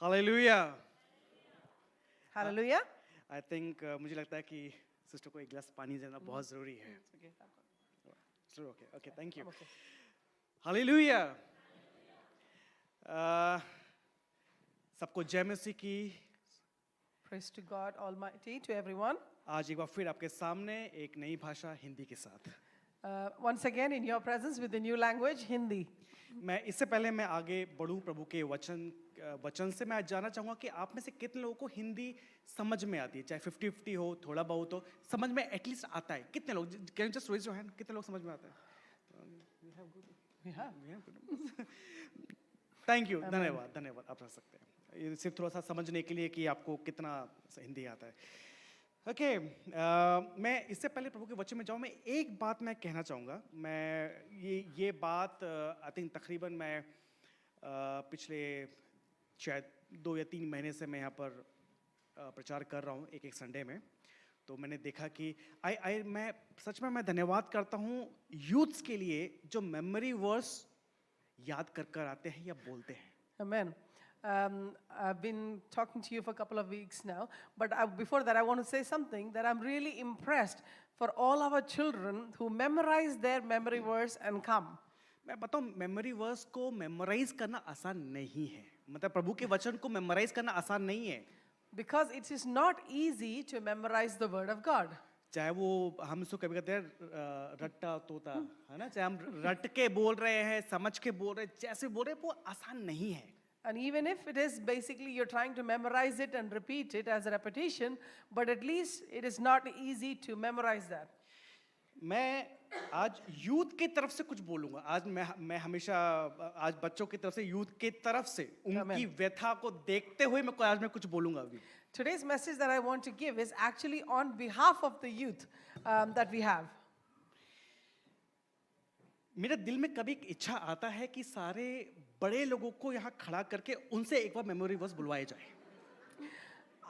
Hallelujah. Hallelujah. I think मुझे लगता है कि सिस्टर को एक गिलास पानी देना बहुत ज़रूरी है. Okay. Sure, okay. Okay, thank you. Okay. Hallelujah. सबको जय मसीह की. Praise to God Almighty, to everyone. आज एक बार फिर आपके सामने एक नई भाषा हिंदी के साथ. Once again in your presence with the new language, Hindi. मैं इससे पहले मैं आगे बढ़ूं प्रभु के वचन से मैं जानना चाहूँगा कि आप में से कितने लोगों को हिंदी समझ में आती है, चाहे 50-50 हो, थोड़ा बहुत हो, समझ में एटलीस्ट आता है. कितने लोग, can you just raise your hand, कितने लोग समझ में आता है? थैंक यू, धन्यवाद. आप रख सकते हैं. ये सिर्फ थोड़ा सा समझने के लिए कि आपको कितना हिंदी आता है. ओके, मैं इससे पहले प्रभु के वचन में जाऊँ, मैं एक बात मैं कहना चाहूँगा. मैं ये बात आई थिंक तकरीबन मैं पिछले शायद 2 या 3 महीने से मैं यहाँ पर प्रचार कर रहा हूँ एक संडे में. तो मैंने देखा कि मैं सच में मैं धन्यवाद करता हूँ यूथ्स के लिए जो मेमोरी वर्स याद कर आते हैं या बोलते हैं. Amen. I've been talking to you for a couple of weeks now, but before that I want to say something that I'm really impressed for all our children who memorize their memory verse and come. मैं बताऊं, memory verse को memorise करना आसान नहीं है. मतलब प्रभु के वचन को मेमोराइज करना आसान नहीं है. Because it is not easy to memorize the word of God. चाहे वो हम इसको कभी कहते हैं रट्टा तोता, है ना, चाहे हम रट के बोल रहे हैं, समझ के बोल रहे हैं, जैसे बोल रहे हैं, वो आसान नहीं है. And even if it is basically you're trying to memorize it and repeat it as a repetition, but at least it is not easy to memorize that. मैं आज यूथ की तरफ से कुछ बोलूंगा. आज मैं हमेशा आज बच्चों की तरफ से, यूथ की तरफ से उनकी व्यथा को देखते हुए आज मैं कुछ बोलूंगा अभी. Today's message that I want to give is actually on behalf of the youth that we have. मेरे दिल में कभी एक इच्छा आता है कि सारे बड़े लोगों को यहाँ खड़ा करके उनसे एक बार मेमोरी वर्स बुलवाए जाए.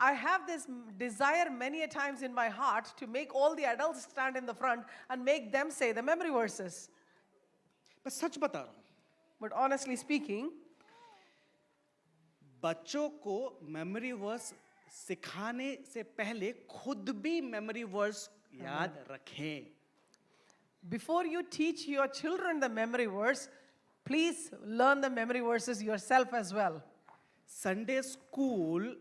I have this desire many a times in my heart to make all the adults stand in the front and make them say the memory verses. मैं सच बता रहा हूँ. But honestly speaking, बच्चों को memory verse सिखाने से पहले खुद भी मेमोरी वर्स याद रखें. before you teach your children the memory verse, please learn the memory verses yourself as well. Sunday school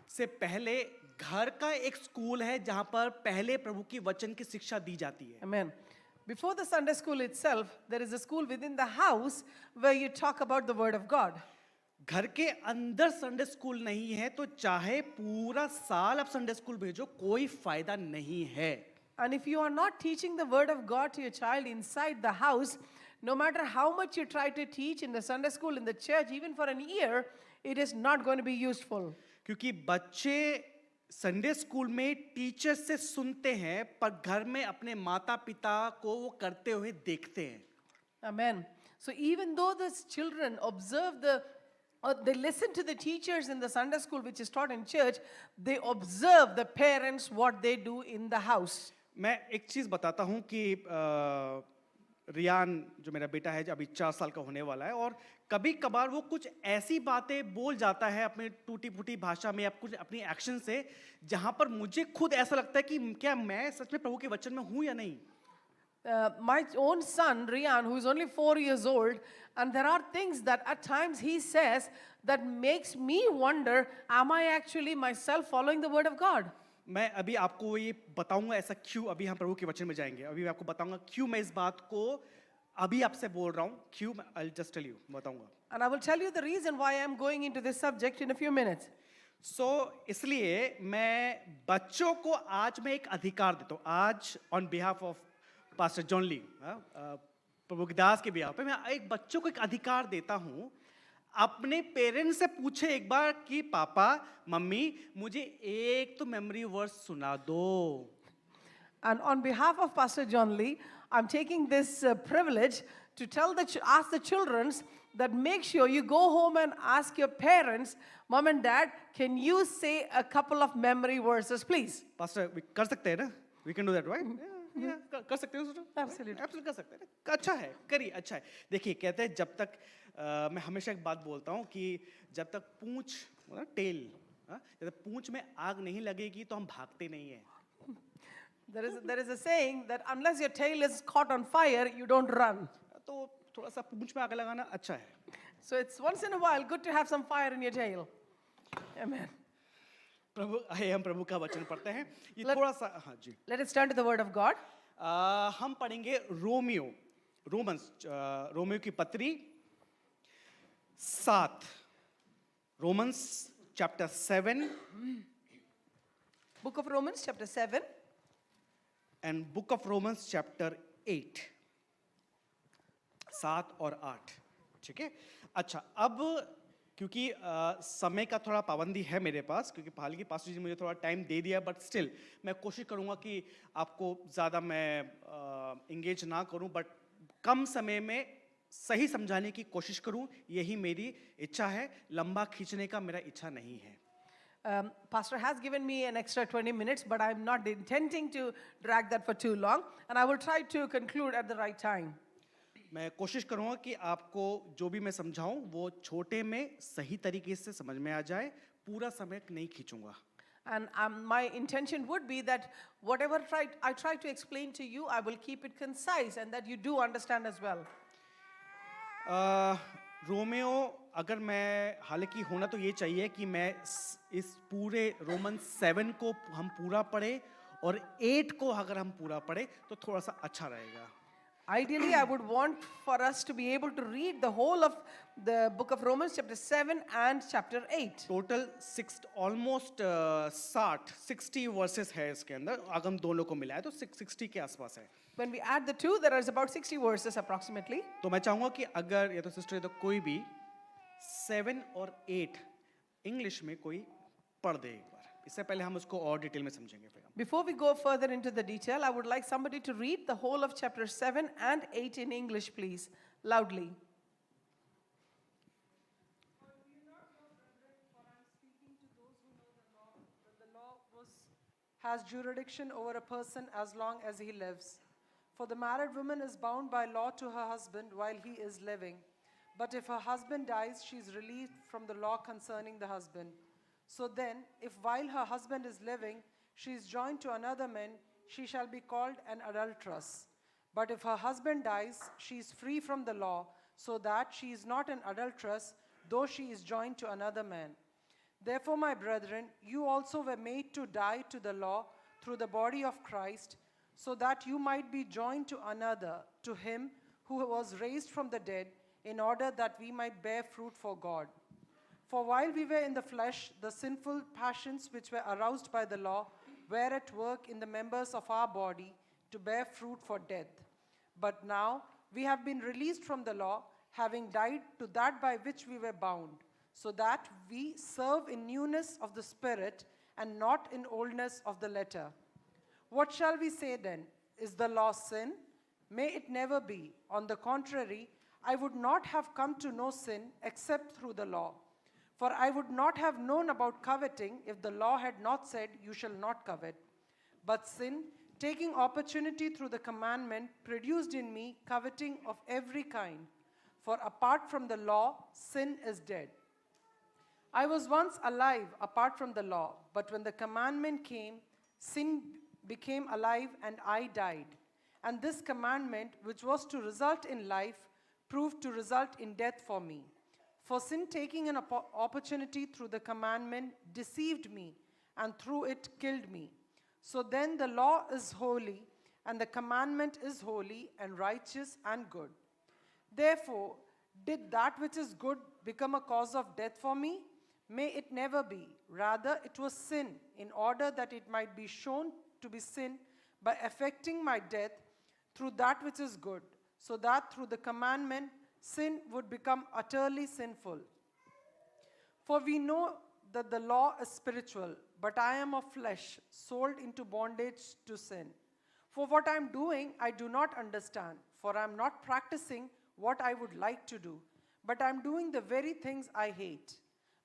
से पहले घर का एक स्कूल है जहां पर पहले प्रभु की वचन की शिक्षा दी जाती है. Amen. Before the Sunday school itself, there is a school within the house where you talk about the word of God. घर के अंदर संडे स्कूल नहीं है तो चाहे पूरा साल आप संडे स्कूल भेजो, कोई फायदा नहीं है. And if you are not teaching the word of God to your child inside the house, no matter how much you try to teach in the Sunday school, in the church, even for an year, it is not going to be useful. क्योंकि बच्चे Sunday school में teacher से सुनते हैं पर घर में अपने माता पिता को वो करते हुए देखते हैं. Amen. So even though the children observe they listen to the teachers in the Sunday school which is taught in church, they observe the parents what they do in the house. मैं एक चीज बताता हूँ कि रियान जो मेरा बेटा है, अभी 4 साल का होने वाला है, और कभी कभार वो कुछ ऐसी बातें बोल जाता है अपने टूटी फूटी भाषा में या कुछ अपनी एक्शन से जहां पर मुझे खुद ऐसा लगता है कि क्या मैं सच में प्रभु के वचन में हूं या नहीं. My own son Rian, who is only 4 years old, and there are things that at times he says that makes me wonder, am I actually myself following the word of God? मैं अभी आपको ये बताऊंगा ऐसा क्यों. अभी हम प्रभु के वचन में जाएंगे. अभी मैं आपको बताऊंगा क्यों मैं इस बात को अभी आपसे बोल रहा हूँ. क्यों, I'll just tell you, बताऊंगा. And I will tell you the reason why I am going into this subject in a few minutes. इसलिए मैं बच्चों को आज मैं एक अधिकार देता हूँ. आज on behalf of pastor John Lee, प्रभु के दास के बिहाफ पे मैं एक बच्चों को एक अधिकार देता हूँ. अपने पेरेंट्स से पूछे एक बार कि पापा मम्मी मुझे एक तो मेमोरी वर्स सुना दो. And on behalf of Pastor John Lee, I'm taking this privilege to ask the children that make sure you go home and ask your parents, mom and dad, can you say a couple of memory verses, please? Pastor, कर सकते हैं ना? We can do that, right? कर सकते हैं. Absolutely. कर सकते हैं. अच्छा है, करिए, अच्छा है. देखिए, कहते हैं जब तक मैं हमेशा एक बात बोलता हूँ कि जब तक पूंछ मतलब टेल, जैसे पूंछ में आग नहीं लगेगी तो हम भागते नहीं हैं. There is a saying that unless your tail is caught on fire, you don't run. तो थोड़ा सा पूंछ में आग लगाना अच्छा है. So it's once in a while good to have some fire in your tail. Amen. प्रभु आइए हम प्रभु का वचन पढ़ते हैं. ये Let- थोड़ा सा, हाँ जी, Let us turn to the word of God. हम पढ़ेंगे रोमियो की पत्री 7, Romans chapter 7 Book of Romans, chapter 7. And book of Romans chapter 8, 7 और 8. ठीक है. अच्छा, अब क्योंकि समय का थोड़ा पाबंदी है मेरे पास, क्योंकि हालांकि पास्टर जी ने मुझे थोड़ा टाइम दे दिया, बट स्टिल मैं कोशिश करूंगा कि आपको ज़्यादा मैं इंगेज ना करूं, बट कम समय में सही समझाने की कोशिश करूं, यही मेरी इच्छा है. लंबा खींचने का मेरा इच्छा नहीं है. Pastor has given me an extra 20 minutes, but I'm not intending to drag that for too long, and I will try to conclude at the right time. मैं कोशिश करूंगा कि आपको जो भी मैं समझाऊं वो छोटे में सही तरीके से समझ में आ जाए. पूरा समय नहीं खींचूंगा. And my intention would be that whatever I try to explain to you, I will keep it concise and that you do understand as well. Romeo, अगर मैं, हालांकि होना तो ये चाहिए कि मैं इस पूरे रोमन 7 को हम पूरा पढ़े और 8 को अगर हम पूरा पढ़े तो थोड़ा सा अच्छा रहेगा. Ideally, I would want for us to be able to read the whole of the book of Romans, chapter 7 and chapter 8. Total almost 60 versus है इसके अंदर. अगर हम दोनों को मिलाए तो 60 के आसपास है. When we add the two, there is about 60 verses approximately. तो मैं चाहूंगा कि अगर या तो सिस्टर या तो कोई भी 7 और 8 इंग्लिश में कोई पढ़ दे एक बार. इससे पहले हम उसको और डिटेल में समझेंगे फिर. Before we go further into the detail, I would like somebody to read the whole of chapter 7 and 8 in English, please, loudly. Has jurisdiction over a person as long as he lives. For the married woman is bound by law to her husband while he is living. But if her husband dies, she is relieved from the law concerning the husband. So then, if while her husband is living, she is joined to another man, she shall be called an adulteress. But if her husband dies, she is free from the law, so that she is not an adulteress, though she is joined to another man. Therefore, my brethren, you also were made to die to the law through the body of Christ, so that you might be joined to another, to him who was raised from the dead, in order that we might bear fruit for God. For while we were in the flesh, the sinful passions which were aroused by the law were at work in the members of our body to bear fruit for death. But now we have been released from the law, having died to that by which we were bound, so that we serve in newness of the Spirit and not in oldness of the letter. What shall we say then? Is the law sin? May it never be. On the contrary, I would not have come to know sin except through the law. For I would not have known about coveting if the law had not said, you shall not covet. But sin, taking opportunity through the commandment, produced in me coveting of every kind. For apart from the law, sin is dead. I was once alive apart from the law, but when the commandment came, sin became alive and I died. And this commandment, which was to result in life, proved to result in death for me. For sin, taking an opportunity through the commandment, deceived me, and through it killed me. So then the law is holy, and the commandment is holy and righteous and good. Therefore, did that which is good become a cause of death for me? May it never be. Rather, it was sin, in order that it might be shown to be sin by effecting my death through that which is good, so that through the commandment, sin would become utterly sinful. For we know that the law is spiritual, but I am of flesh, sold into bondage to sin. For what I am doing, I do not understand, for I am not practicing what I would like to do, but I am doing the very things I hate.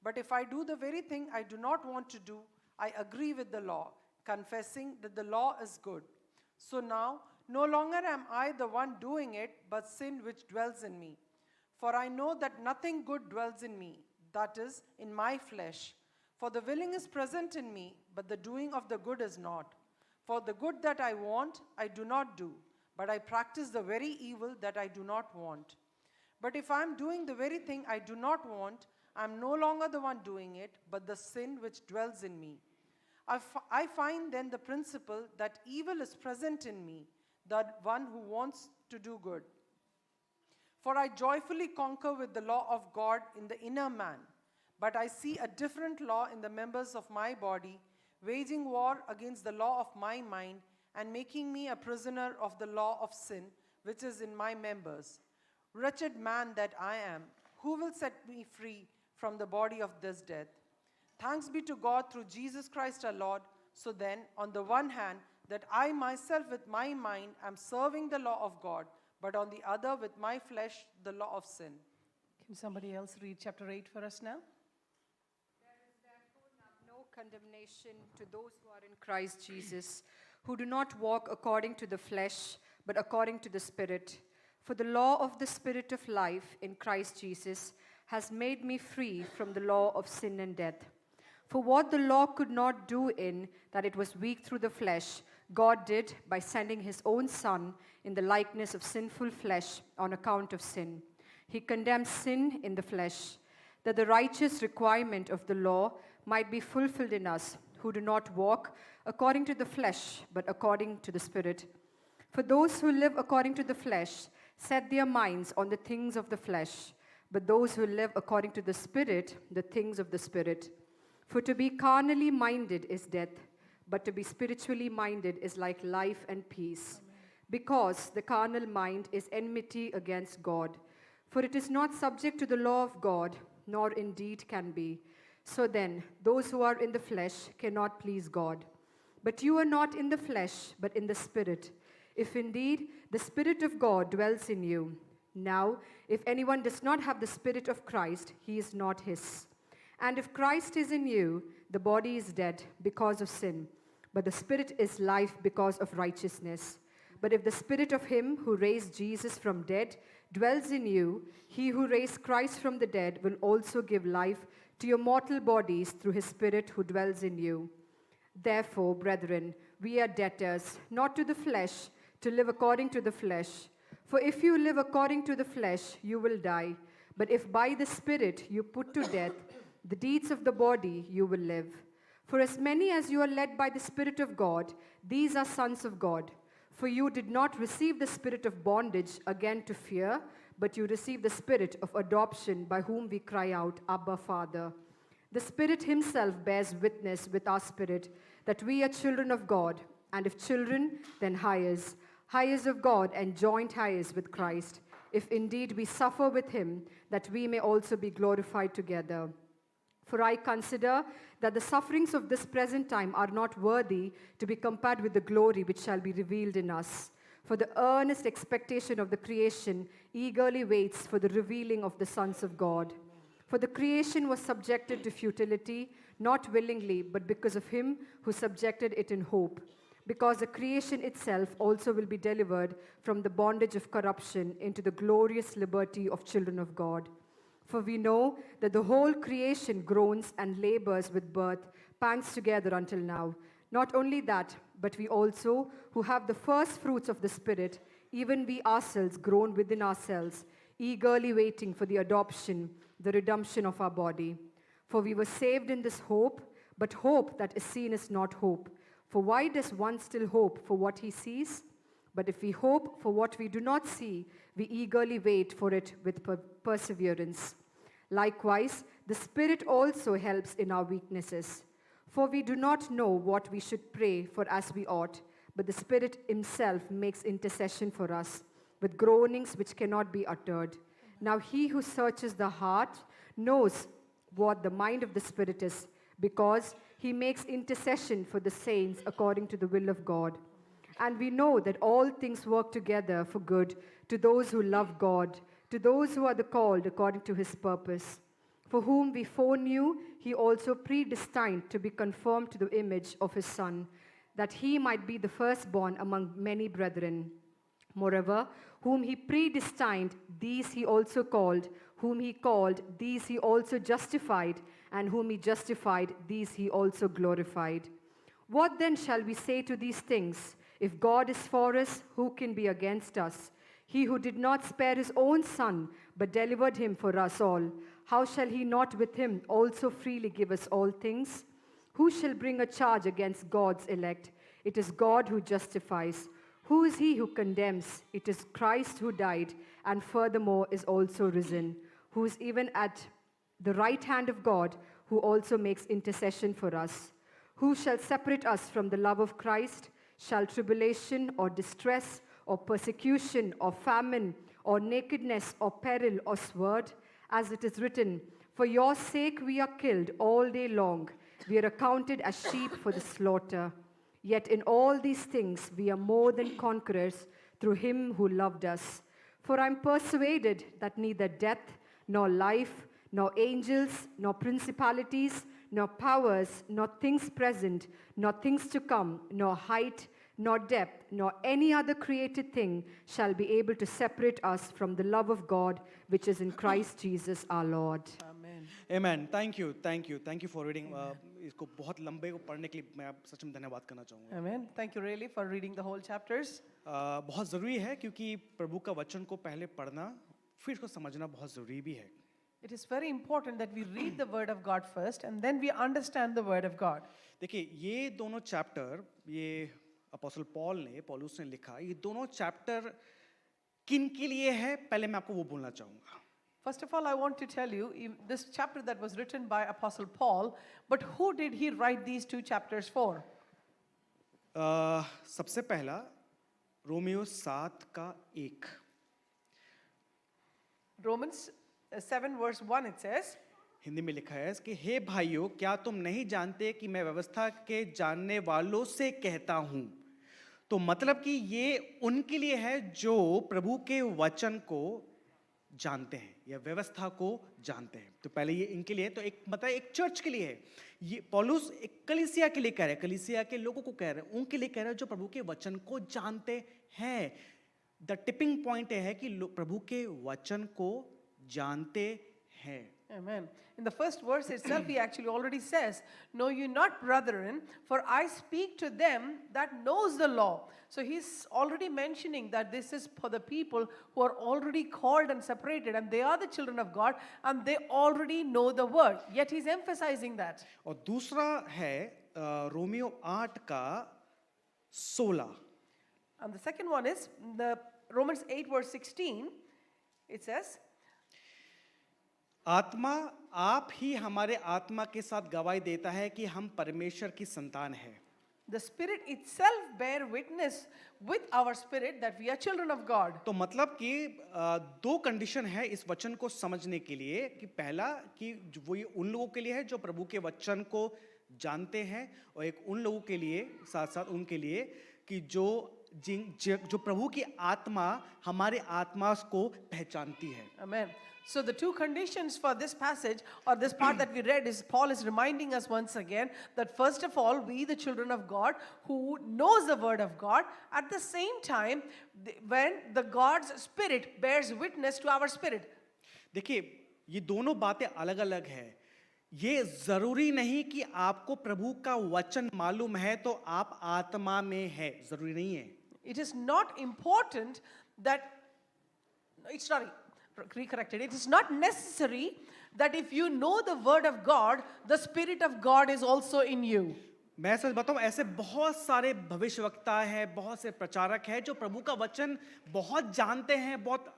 But if I do the very thing I do not want to do, I agree with the law, confessing that the law is good. So now, no longer am I the one doing it, but sin which dwells in me. For I know that nothing good dwells in me, that is, in my flesh. For the willing is present in me, but the doing of the good is not. For the good that I want, I do not do, but I practice the very evil that I do not want. But if I am doing the very thing I do not want, I am no longer the one doing it, but the sin which dwells in me. I find then the principle that evil is present in me, the one who wants to do good. For I joyfully conquer with the law of God in the inner man, but I see a different law in the members of my body, waging war against the law of my mind and making me a prisoner of the law of sin, which is in my members. Wretched man that I am, who will set me free from the body of this death? Thanks be to God through Jesus Christ our Lord. So then, on the one hand, that I myself with my mind am serving the law of God, but on the other with my flesh the law of sin. Can somebody else read chapter 8 for us now? There is therefore now no condemnation to those who are in Christ Jesus, who do not walk according to the flesh, but according to the Spirit. For the law of the Spirit of life in Christ Jesus has made me free from the law of sin and death. For what the law could not do in that it was weak through the flesh, God did by sending his own Son in the likeness of sinful flesh on account of sin. He condemned sin in the flesh, that the righteous requirement of the law might be fulfilled in us, who do not walk according to the flesh, but according to the Spirit. For those who live according to the flesh set their minds on the things of the flesh, but those who live according to the Spirit, the things of the Spirit. For to be carnally minded is death, but to be spiritually minded is like life and peace. Amen. Because the carnal mind is enmity against God, for it is not subject to the law of God, nor indeed can be. So then, those who are in the flesh cannot please God. But you are not in the flesh, but in the Spirit, if indeed the Spirit of God dwells in you. Now, if anyone does not have the Spirit of Christ, he is not his. And if Christ is in you, the body is dead because of sin, but the Spirit is life because of righteousness. But if the Spirit of him who raised Jesus from dead dwells in you, he who raised Christ from the dead will also give life to your mortal bodies through his Spirit who dwells in you. Therefore, brethren, we are debtors, not to the flesh, to live according to the flesh. For if you live according to the flesh, you will die. But if by the Spirit you put to death the deeds of the body, you will live. For as many as you are led by the Spirit of God, these are sons of God. For you did not receive the spirit of bondage again to fear, but you received the Spirit of adoption, by whom we cry out, Abba, Father. The Spirit himself bears witness with our spirit that we are children of God, and if children, then heirs of God, and joint heirs with Christ, if indeed we suffer with him, that we may also be glorified together. For I consider that the sufferings of this present time are not worthy to be compared with the glory which shall be revealed in us. For the earnest expectation of the creation eagerly waits for the revealing of the sons of God. For the creation was subjected to futility, not willingly, but because of him who subjected it in hope. Because the creation itself also will be delivered from the bondage of corruption into the glorious liberty of children of God. For we know that the whole creation groans and labors with birth, pangs together until now. Not only that, but we also, who have the first fruits of the Spirit, even we ourselves groan within ourselves, eagerly waiting for the adoption, the redemption of our body. For we were saved in this hope, but hope that is seen is not hope. For why does one still hope for what he sees? But if we hope for what we do not see, we eagerly wait for it with perseverance. Likewise, the Spirit also helps in our weaknesses. For we do not know what we should pray for as we ought, but the Spirit himself makes intercession for us with groanings which cannot be uttered. Now he who searches the heart knows what the mind of the Spirit is, because he makes intercession for the saints according to the will of God. And we know that all things work together for good to those who love God, to those who are the called according to his purpose. For whom we foreknew, he also predestined to be conformed to the image of his Son, that he might be the firstborn among many brethren. Moreover, whom he predestined, these he also called. whom he called, these he also justified, and whom he justified, these he also glorified. What then shall we say to these things? If God is for us, who can be against us? He who did not spare his own son, but delivered him for us all, how shall he not with him also freely give us all things? Who shall bring a charge against God's elect? It is God who justifies. Who is he who condemns? It is Christ who died, and furthermore is also risen, who is even at the right hand of God, who also makes intercession for us. Who shall separate us from the love of Christ? Shall tribulation or distress or persecution or famine or nakedness or peril or sword? As it is written, for your sake we are killed all day long. We are accounted as sheep for the slaughter. Yet in all these things we are more than conquerors through him who loved us. For I am persuaded that neither death, nor life, nor angels, nor principalities, nor powers, nor things present, nor things to come, nor height, nor depth, nor any other created thing shall be able to separate us from the love of God which is in Christ Jesus our Lord. Amen. Amen. Thank you for reading. इसको बहुत लंबे को पढ़ने के लिए मैं आप सच में धन्यवाद करना चाहूँगा. Amen. Thank you really for reading the whole chapters. बहुत ज़रूरी है क्योंकि प्रभु का वचन को पहले पढ़ना फिर उसको समझना बहुत ज़रूरी भी है. It is very important that we read the word of God first and then we understand the word of God. देखिए ये दोनों चैप्टर ये अपोस्टल पौलुस ने लिखा, ये दोनों चैप्टर किन के लिए है पहले मैं आपको वो बोलना चाहूँगा. First of all, I want to tell you this chapter that was written by Apostle Paul, but who did he write these two chapters for? सबसे पहला Romeo 7:1. Romans 7 verse 1 it says, Hindi में लिखा है कि हे भाइयों क्या तुम नहीं जानते कि मैं व्यवस्था के जानने वालों से कहता हूँ. तो मतलब कि ये उनके लिए है जो प्रभु के वचन को जानते हैं या व्यवस्था को जानते हैं. तो पहले ये इनके लिए, तो एक मतलब एक चर्च के लिए है. ये पौलुस एक कलीसिया के लिए कह रहे हैं, कलीसिया के लोगों को कह रहे हैं, उनके लिए कह रहे हैं जो प्रभु के वचन को जानते हैं. द टिपिंग पॉइंट है कि प्रभु के वचन को जानते हैं. Amen. In the first verse itself, he actually already says, know you not, brethren, for I speak to them that knows the law. So he's already mentioning that this is for the people who are already called and separated, and they are the children of God, and they already know the word. Yet he's emphasizing that. और दूसरा है Romeo 8:16. And the second one is the Romans 8 verse 16. It says, आत्मा आप ही हमारे आत्मा के साथ गवाही देता है कि हम परमेश्वर की संतान हैं. the Spirit itself bear witness with our spirit that we are children of God. तो मतलब कि दो कंडीशन है इस वचन को समझने के लिए कि पहला कि वो ये उन लोगों के लिए है जो प्रभु के वचन को जानते हैं, और एक उन लोगों के लिए साथ साथ उनके लिए कि जो प्रभु की आत्मा हमारे आत्मा को पहचानती है. Amen. So the two conditions for this passage or this part that we read is Paul is reminding us once again that first of all we the children of God who knows the word of God, at the same time when the God's spirit bears witness to our spirit. देखिए ये दोनों बातें अलग अलग है. ये जरूरी नहीं कि आपको प्रभु का वचन मालूम है तो आप आत्मा में है, जरूरी नहीं है. It is not important that it's not recorrected. It is not necessary that if you know the word of God, the Spirit of God is also in you. मैं सच बताऊं ऐसे बहुत सारे भविष्यवक्ता हैं, बहुत से प्रचारक हैं जो प्रभु का वचन बहुत जानते हैं, बहुत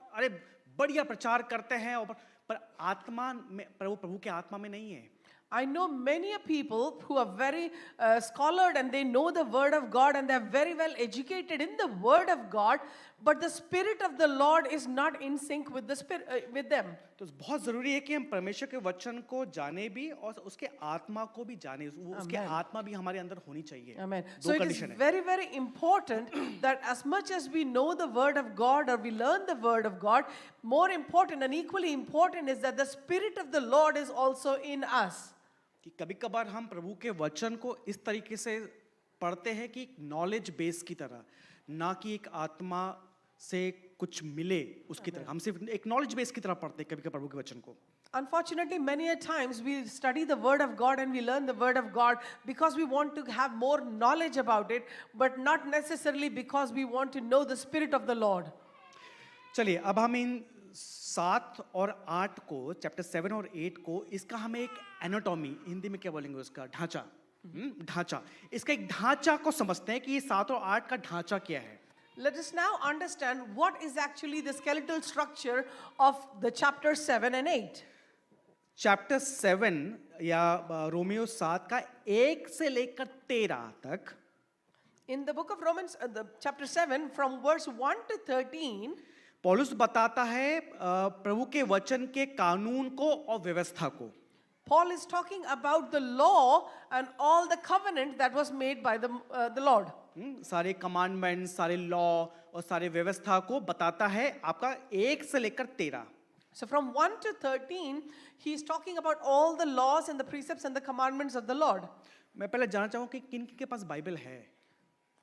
बढ़िया प्रचार करते हैं, पर आत्मा में प्रभु के आत्मा में नहीं है. I know many people who are very scholared and they know the word of God and they are very well educated in the word of God, but the Spirit of the Lord is not in sync with the spirit with them. तो बहुत जरूरी है कि हम परमेश्वर के वचन को जाने भी और उसके आत्मा को भी जाने, उसके आत्मा भी हमारे अंदर होनी चाहिए. Amen. दो So it is कंडीशन है. very, very important that as much as we know the word of God or we learn the word of God, more important and equally important is that the Spirit of the Lord is also in us. कि कभी कभार हम प्रभु के वचन को इस तरीके से पढ़ते हैं कि नॉलेज बेस की तरह, ना कि एक आत्मा से कुछ मिले उसकी तरह। हम सिर्फ एक नॉलेज बेस की तरह पढ़ते हैं कभी कभी प्रभु के वचन को। Unfortunately, many a times we study the Word of God and we learn the Word of God because we want to have more knowledge about it, but not necessarily because we want to know the Spirit of the Lord. चलिए अब हम इन 7 और 8 को, chapter 7 और 8 को, इसका हमें एक एनाटॉमी, हिंदी में क्या बोलेंगे उसका, ढांचा, ढांचा, इसका एक ढांचा को समझते हैं कि ये 7 और 8 का ढांचा क्या है। Let us now understand what is actually the skeletal structure of the chapter 7 and 8. Chapter 7 या रोमियो 7 का 1 से लेकर 13 तक, In the book of Romans, the chapter 7, from verse 1 to 13, पौलुस बताता है प्रभु के वचन के कानून को और व्यवस्था को। Paul is talking about the law and all the covenant that was made by the Lord. सारे कमांडमेंट, सारे लॉ और सारे व्यवस्था को बताता है आपका 1 से लेकर 13। So from 1 to 13, he is talking about all the laws and the precepts and the commandments of the Lord. मैं पहले जानना चाहूँ कि किन के पास बाइबल है।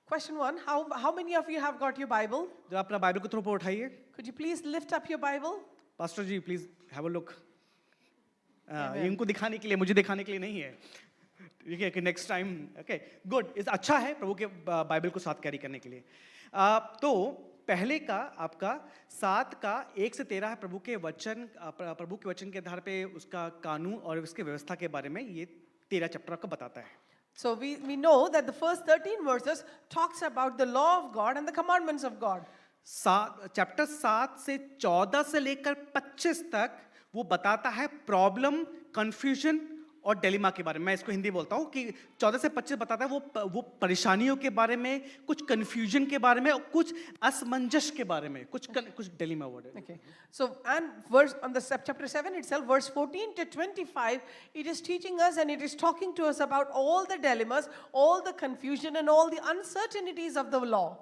Question 1, how many of you have got your Bible? जरा अपना बाइबल को थोड़ा ऊपर उठाइए। Could you please lift up your Bible? Pastor ji please have a look. इनको दिखाने के लिए, मुझे दिखाने के लिए नहीं है, ठीक है, कि नेक्स्ट टाइम। ओके गुड, इस अच्छा है प्रभु के बाइबल को साथ कैरी करने के लिए। तो पहले का आपका 7 का 1 से 13 है प्रभु के वचन के आधार पे उसका कानून और उसके व्यवस्था के बारे में। ये 13 चैप्टर आपको बताता है। So we know that the first 13 verses talks about the law of God and the commandments of God. Chapter 7 से 14 से लेकर 25 तक वो बताता है प्रॉब्लम, कंफ्यूजन और डिलेमा के बारे में। मैं इसको हिंदी बोलता हूँ कि 14 से 25 बताता है वो परेशानियों के बारे में, कुछ कंफ्यूजन के बारे में और कुछ असमंजस के बारे में, कुछ डिलेमा वर्ड है। Okay. So and verse on the chapter 7 itself, verse 14 to 25, it is teaching us and it is talking to us about all the dilemmas, all the confusion and all the uncertainties of the law.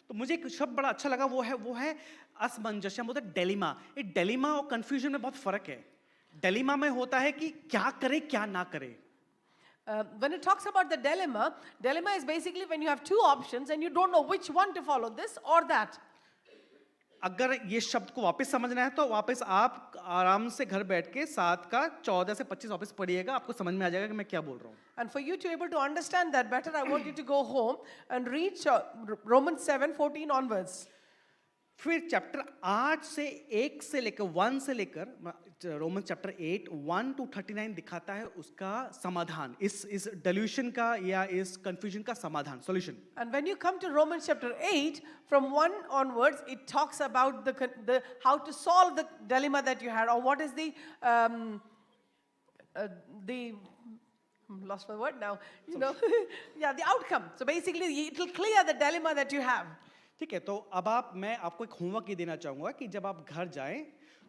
तो मुझे एक शब्द बड़ा अच्छा लगा, वो है असमंजस, या मतलब डिलेमा। ये डिलेमा और कंफ्यूजन में बहुत फर्क है। डिलेमा में होता है कि क्या करे क्या ना करे। When it talks about the dilemma is basically when you have two options and you don't know which one to follow, this or that. अगर ये शब्द को वापस समझना है तो वापस आप आराम से घर बैठ के 7 का 14 से 25 वापस पढ़िएगा, आपको समझ में आ जाएगा कि मैं क्या बोल रहा हूँ। And for you to able to understand that better, I want you to go home and read Romans 7:14 onwards. फिर चैप्टर 8 से 1 से लेकर रोमन चैप्टर 8 1 to 39 दिखाता है उसका समाधान, इस डेल्यूशन का या इस कंफ्यूजन का समाधान, solution. And when you come to Romans chapter 8, from 1 onwards, it talks about the how to solve the dilemma that you had, or what is the lost my word now, you know, yeah, the outcome. So basically, it will clear the dilemma that you have. ठीक है, तो अब मैं आपको एक homework ये देना चाहूँगा कि जब आप घर जाएं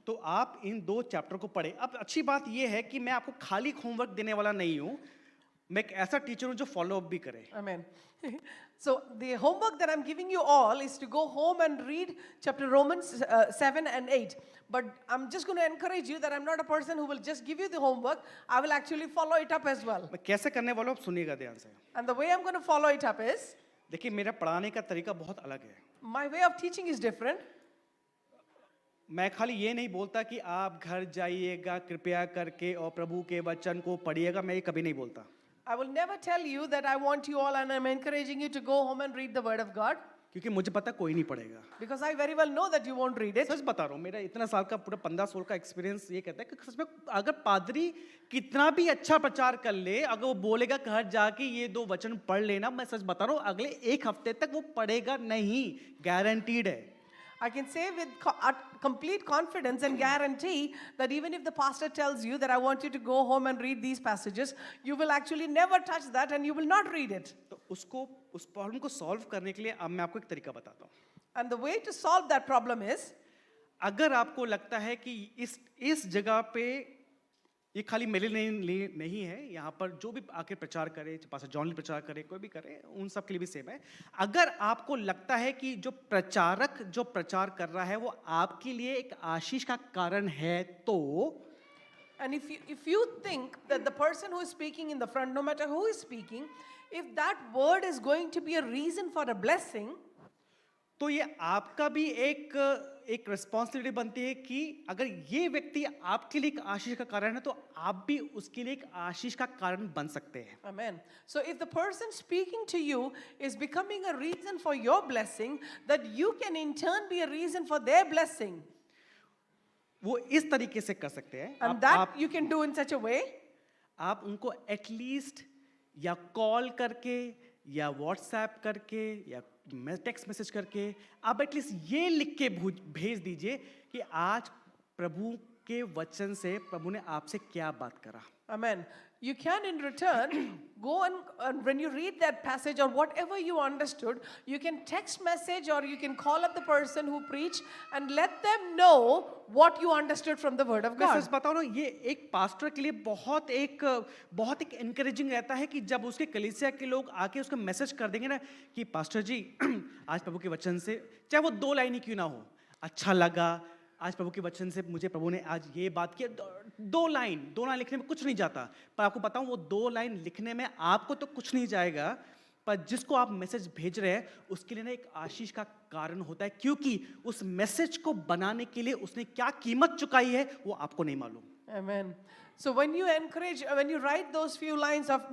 तो आप इन 2 चैप्टर को पढ़ें। अब अच्छी बात ये है कि मैं आपको खाली होमवर्क देने वाला नहीं हूँ, मैं एक ऐसा टीचर हूँ जो फॉलो अप भी करे। Amen. So the homework that I'm giving you all is to go home and read chapter Romans 7 and 8. But I'm just going to encourage you that I'm not a person who will just give you the homework. I will actually follow it up as well. मैं कैसे करने वाला हूँ, आप सुनिएगा ध्यान से। And the way I'm going to follow it up is, देखिए मेरा पढ़ाने का तरीका बहुत अलग है। my way of teaching is different. मैं खाली ये नहीं बोलता कि आप घर जाइएगा कृपया करके और प्रभु के वचन को पढ़िएगा, मैं ये कभी नहीं बोलता। I will never tell you that I want you all and I'm encouraging you to go home and read the word of God, क्योंकि मुझे पता कोई नहीं पढ़ेगा। because I very well know that you won't read it. सच बता रहा हूँ, मेरा इतना साल का पूरा 15-16 का एक्सपीरियंस ये कहता है कि सच में अगर पादरी कितना भी अच्छा प्रचार कर ले, अगर वो बोलेगा घर जाके ये 2 वचन पढ़ लेना, मैं सच बता रहा हूँ अगले 1 हफ्ते तक वो पढ़ेगा नहीं, गारंटीड है। I can say with complete confidence and guarantee that even if the pastor tells you that I want you to go home and read these passages, you will actually never touch that and you will not read it. तो उस problem को solve करने के लिए अब मैं आपको एक तरीका बताता हूँ। And the way to solve that problem is, अगर आपको लगता है कि इस जगह पे ये खाली मेरे लिए नहीं है, यहाँ पर जो भी आके प्रचार करे, पास्टर जॉन प्रचार करे, कोई भी करे, उन सब के लिए भी सेम है। अगर आपको लगता है कि जो प्रचारक जो प्रचार कर रहा है वो आपके लिए एक आशीष का कारण है, तो and if you think that the person who is speaking in the front, no matter who is speaking, if that word is going to be a reason for a blessing, तो ये आपका भी एक रिस्पॉन्सिबिलिटी बनती है कि अगर ये व्यक्ति आपके लिए एक आशीष का कारण है तो आप भी उसके लिए एक आशीष का कारण बन सकते हैं. Amen. So if the person speaking to you is becoming a reason for your blessing, that you can in turn be a reason for their blessing. वो इस तरीके से कर सकते हैं. And that you can do in such a way. आप उनको at least या कॉल करके या व्हाट्सएप करके या टेक्स्ट मैसेज करके आप एटलीस्ट ये लिख के भेज दीजिए कि आज प्रभु के वचन से प्रभु ने आपसे क्या बात करा. Amen. You can in return go and when you read that passage or whatever you understood, you can text message or you can call up the person who preached and let them know what you understood from the word of मैं God. सच बताऊं ना, ये एक pastor के लिए बहुत एक encouraging रहता है कि जब उसके कलीसिया के लोग आके उसको मैसेज कर देंगे ना कि पास्टर जी आज प्रभु के वचन से, चाहे वो 2 लाइन ही क्यों ना हो, अच्छा लगा आज प्रभु के वचन से, मुझे प्रभु ने आज ये बात की. 2 लाइन लिखने में कुछ नहीं जाता, पर आपको बताऊं वो 2 लाइन लिखने में आपको तो कुछ नहीं जाएगा, पर जिसको आप मैसेज भेज रहे हैं उसके लिए ना एक आशीष का कारण होता है, क्योंकि उस मैसेज को बनाने के लिए उसने क्या कीमत चुकाई है वो आपको नहीं मालूम. Amen. So when you encourage, when you write those few lines of,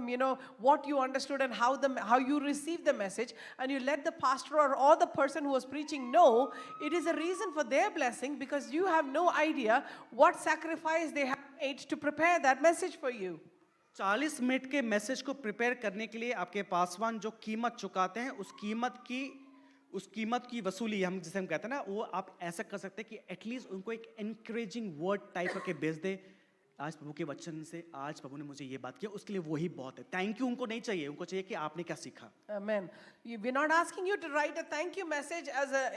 what you understood and how you received the message, and you let the pastor or the person who was preaching know, it is a reason for their blessing because you have no idea what sacrifice they have made to prepare that message for you. 40 minute के message को prepare करने के लिए आपके पासवान जो कीमत चुकाते हैं उस कीमत की वसूली हम जिसे हम कहते हैं ना, वो आप ऐसा कर सकते हैं कि एटलीस्ट उनको एक एनकरेजिंग वर्ड टाइप के भेज दे. आज प्रभु के वचन से आज प्रभु ने मुझे ये बात किया, उसके लिए वही बहुत है. थैंक यू उनको नहीं चाहिए, उनको चाहिए कि आपने क्या सीखा. Amen. We're not asking you to write a thank you message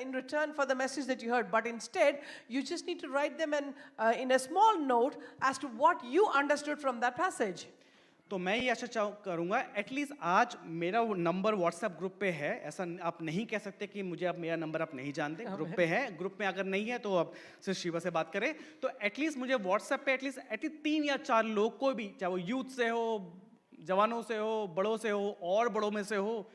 in return for the message that you heard, but instead you just need to write them in a small note as to what you understood from that passage. तो मैं ये आशा करूंगा at least आज मेरा वो number WhatsApp group पे है. ऐसा आप नहीं कह सकते कि मुझे आप मेरा नंबर आप नहीं जानते, ग्रुप पे है. ग्रुप में अगर नहीं है तो आप सिर्फ शिवा से बात करें. तो एटलीस्ट मुझे व्हाट्सएप पे एटलीस्ट 3 या 4 लोग को भी, चाहे वो यूथ से हो, जवानों से हो, बड़ों से हो और बड़ों में से हो,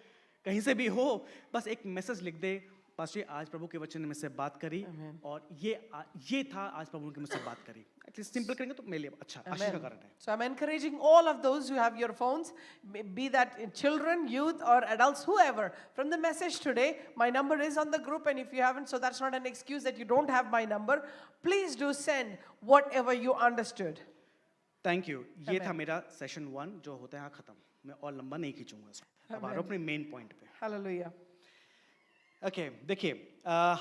कहीं से भी हो, बस एक मैसेज लिख दे, पास्टर जी आज प्रभु के वचन में से बात करी और ये था आज प्रभु ने मुझसे बात करी. एटलीस्ट सिंपल करेंगे तो मेरे लिए अच्छा आशीष का कारण है. So I'm encouraging all of those who have your phones, be that children, youth or adults, whoever, from the message today, my number is on the group, and if you haven't, so that's not an excuse that you don't have my number. Please do send whatever you understood. Thank you. ये था मेरा session 1 जो होता है यहाँ खत्म. मैं और लंबा नहीं खींचूंगा इसको. अब आ रहा हूं अपने मेन पॉइंट पे. Hallelujah. ओके देखिए,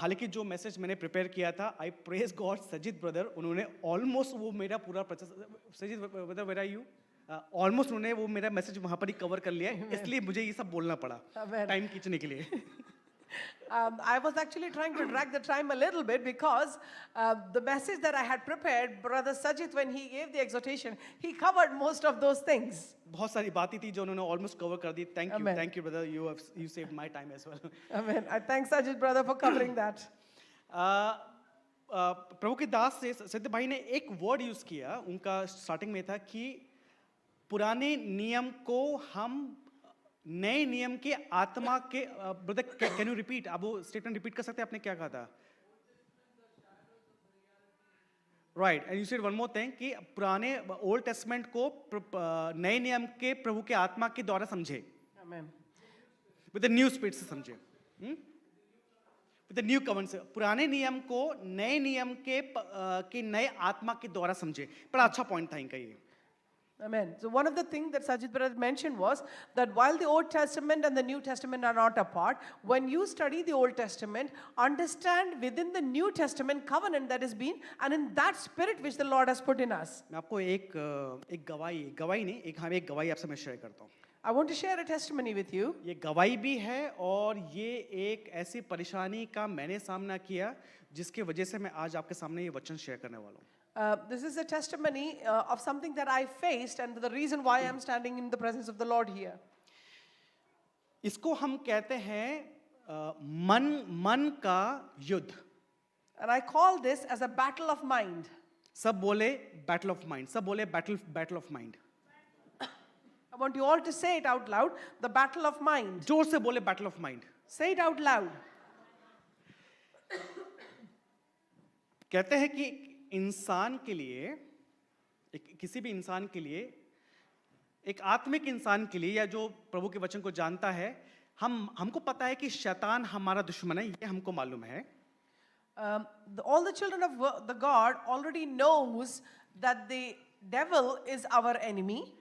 हालांकि जो मैसेज मैंने प्रिपेयर किया था, I praise God Sajit brother, उन्होंने ऑलमोस्ट वो मेरा पूरा process, Sajit brother where are you, almost उन्होंने वो मेरा मैसेज वहाँ पर ही कवर कर लिया है, इसलिए मुझे ये सब बोलना पड़ा टाइम खींचने के लिए. I was actually trying to drag the time a little bit because the message that I had prepared, Brother Sajit, when he gave the exhortation, he covered most of those things. बहुत सारी बातें थी जो उन्होंने almost cover कर दी. Thank you brother, you saved my time as well. Amen. I thank Sajit brother for covering that. प्रभु के दास से सिद्ध भाई ने एक वर्ड यूज किया, उनका स्टार्टिंग में था कि पुराने नियम को हम नए नियम के आत्मा के, ब्रदर कैन यू रिपीट, आप वो स्टेटमेंट रिपीट कर सकते हैं, आपने क्या कहा था? Right, and you said one more thing कि पुराने ओल्ड टेस्टमेंट को नए नियम के प्रभु के आत्मा के द्वारा समझे, Amen. With the new spirit से समझे, विद द न्यू कवन से. पुराने नियम को नए नियम के नए आत्मा के द्वारा समझे. बड़ा अच्छा पॉइंट था इनका ये. Amen. So one of the things that Sajid brother mentioned was that while the Old Testament and the New Testament are not apart, when you study the Old Testament, understand within the New Testament covenant that has been, and in that spirit which the Lord has put in us. मैं आपको एक गवाही नहीं, एक गवाही आपसे मैं share करता हूँ. I want to share a testimony with you. ये गवाही भी है और ये एक ऐसी परेशानी का मैंने सामना किया जिसके वजह से मैं आज आपके सामने ये वचन शेयर करने वाला हूँ. This is a testimony of something that I faced and the reason why I'm standing in the presence of the Lord here. इसको हम कहते हैं मन का युद्ध. And I call this as a battle of mind. सब बोले battle of mind, सब बोले battle of mind. I want you all to say it out loud, the battle of mind. जोर से बोले battle of mind. Say it out loud. कहते हैं कि इंसान के लिए, किसी भी इंसान के लिए, एक आत्मिक इंसान के लिए, या जो प्रभु के वचन को जानता है, हमको पता है कि शैतान हमारा दुश्मन है, ये हमको मालूम है. All the children of the God already knows that the devil is our enemy.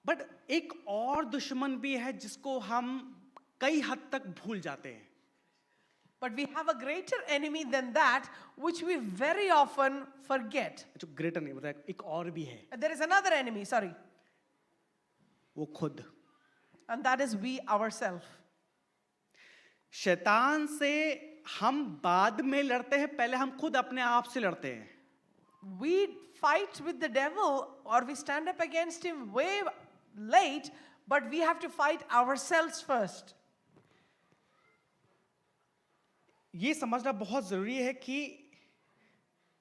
But एक और दुश्मन भी है जिसको हम कई हद तक भूल जाते हैं. But we have a greater enemy than that, which we very often forget. जो ग्रेटर नहीं बताया, एक और भी है, And there is another enemy, sorry, वो खुद. and that is we ourselves. शैतान से हम बाद में लड़ते हैं, पहले हम खुद अपने आप से लड़ते हैं. We fight with the devil or we stand up against him way late, but we have to fight ourselves first. ये समझना बहुत जरूरी है कि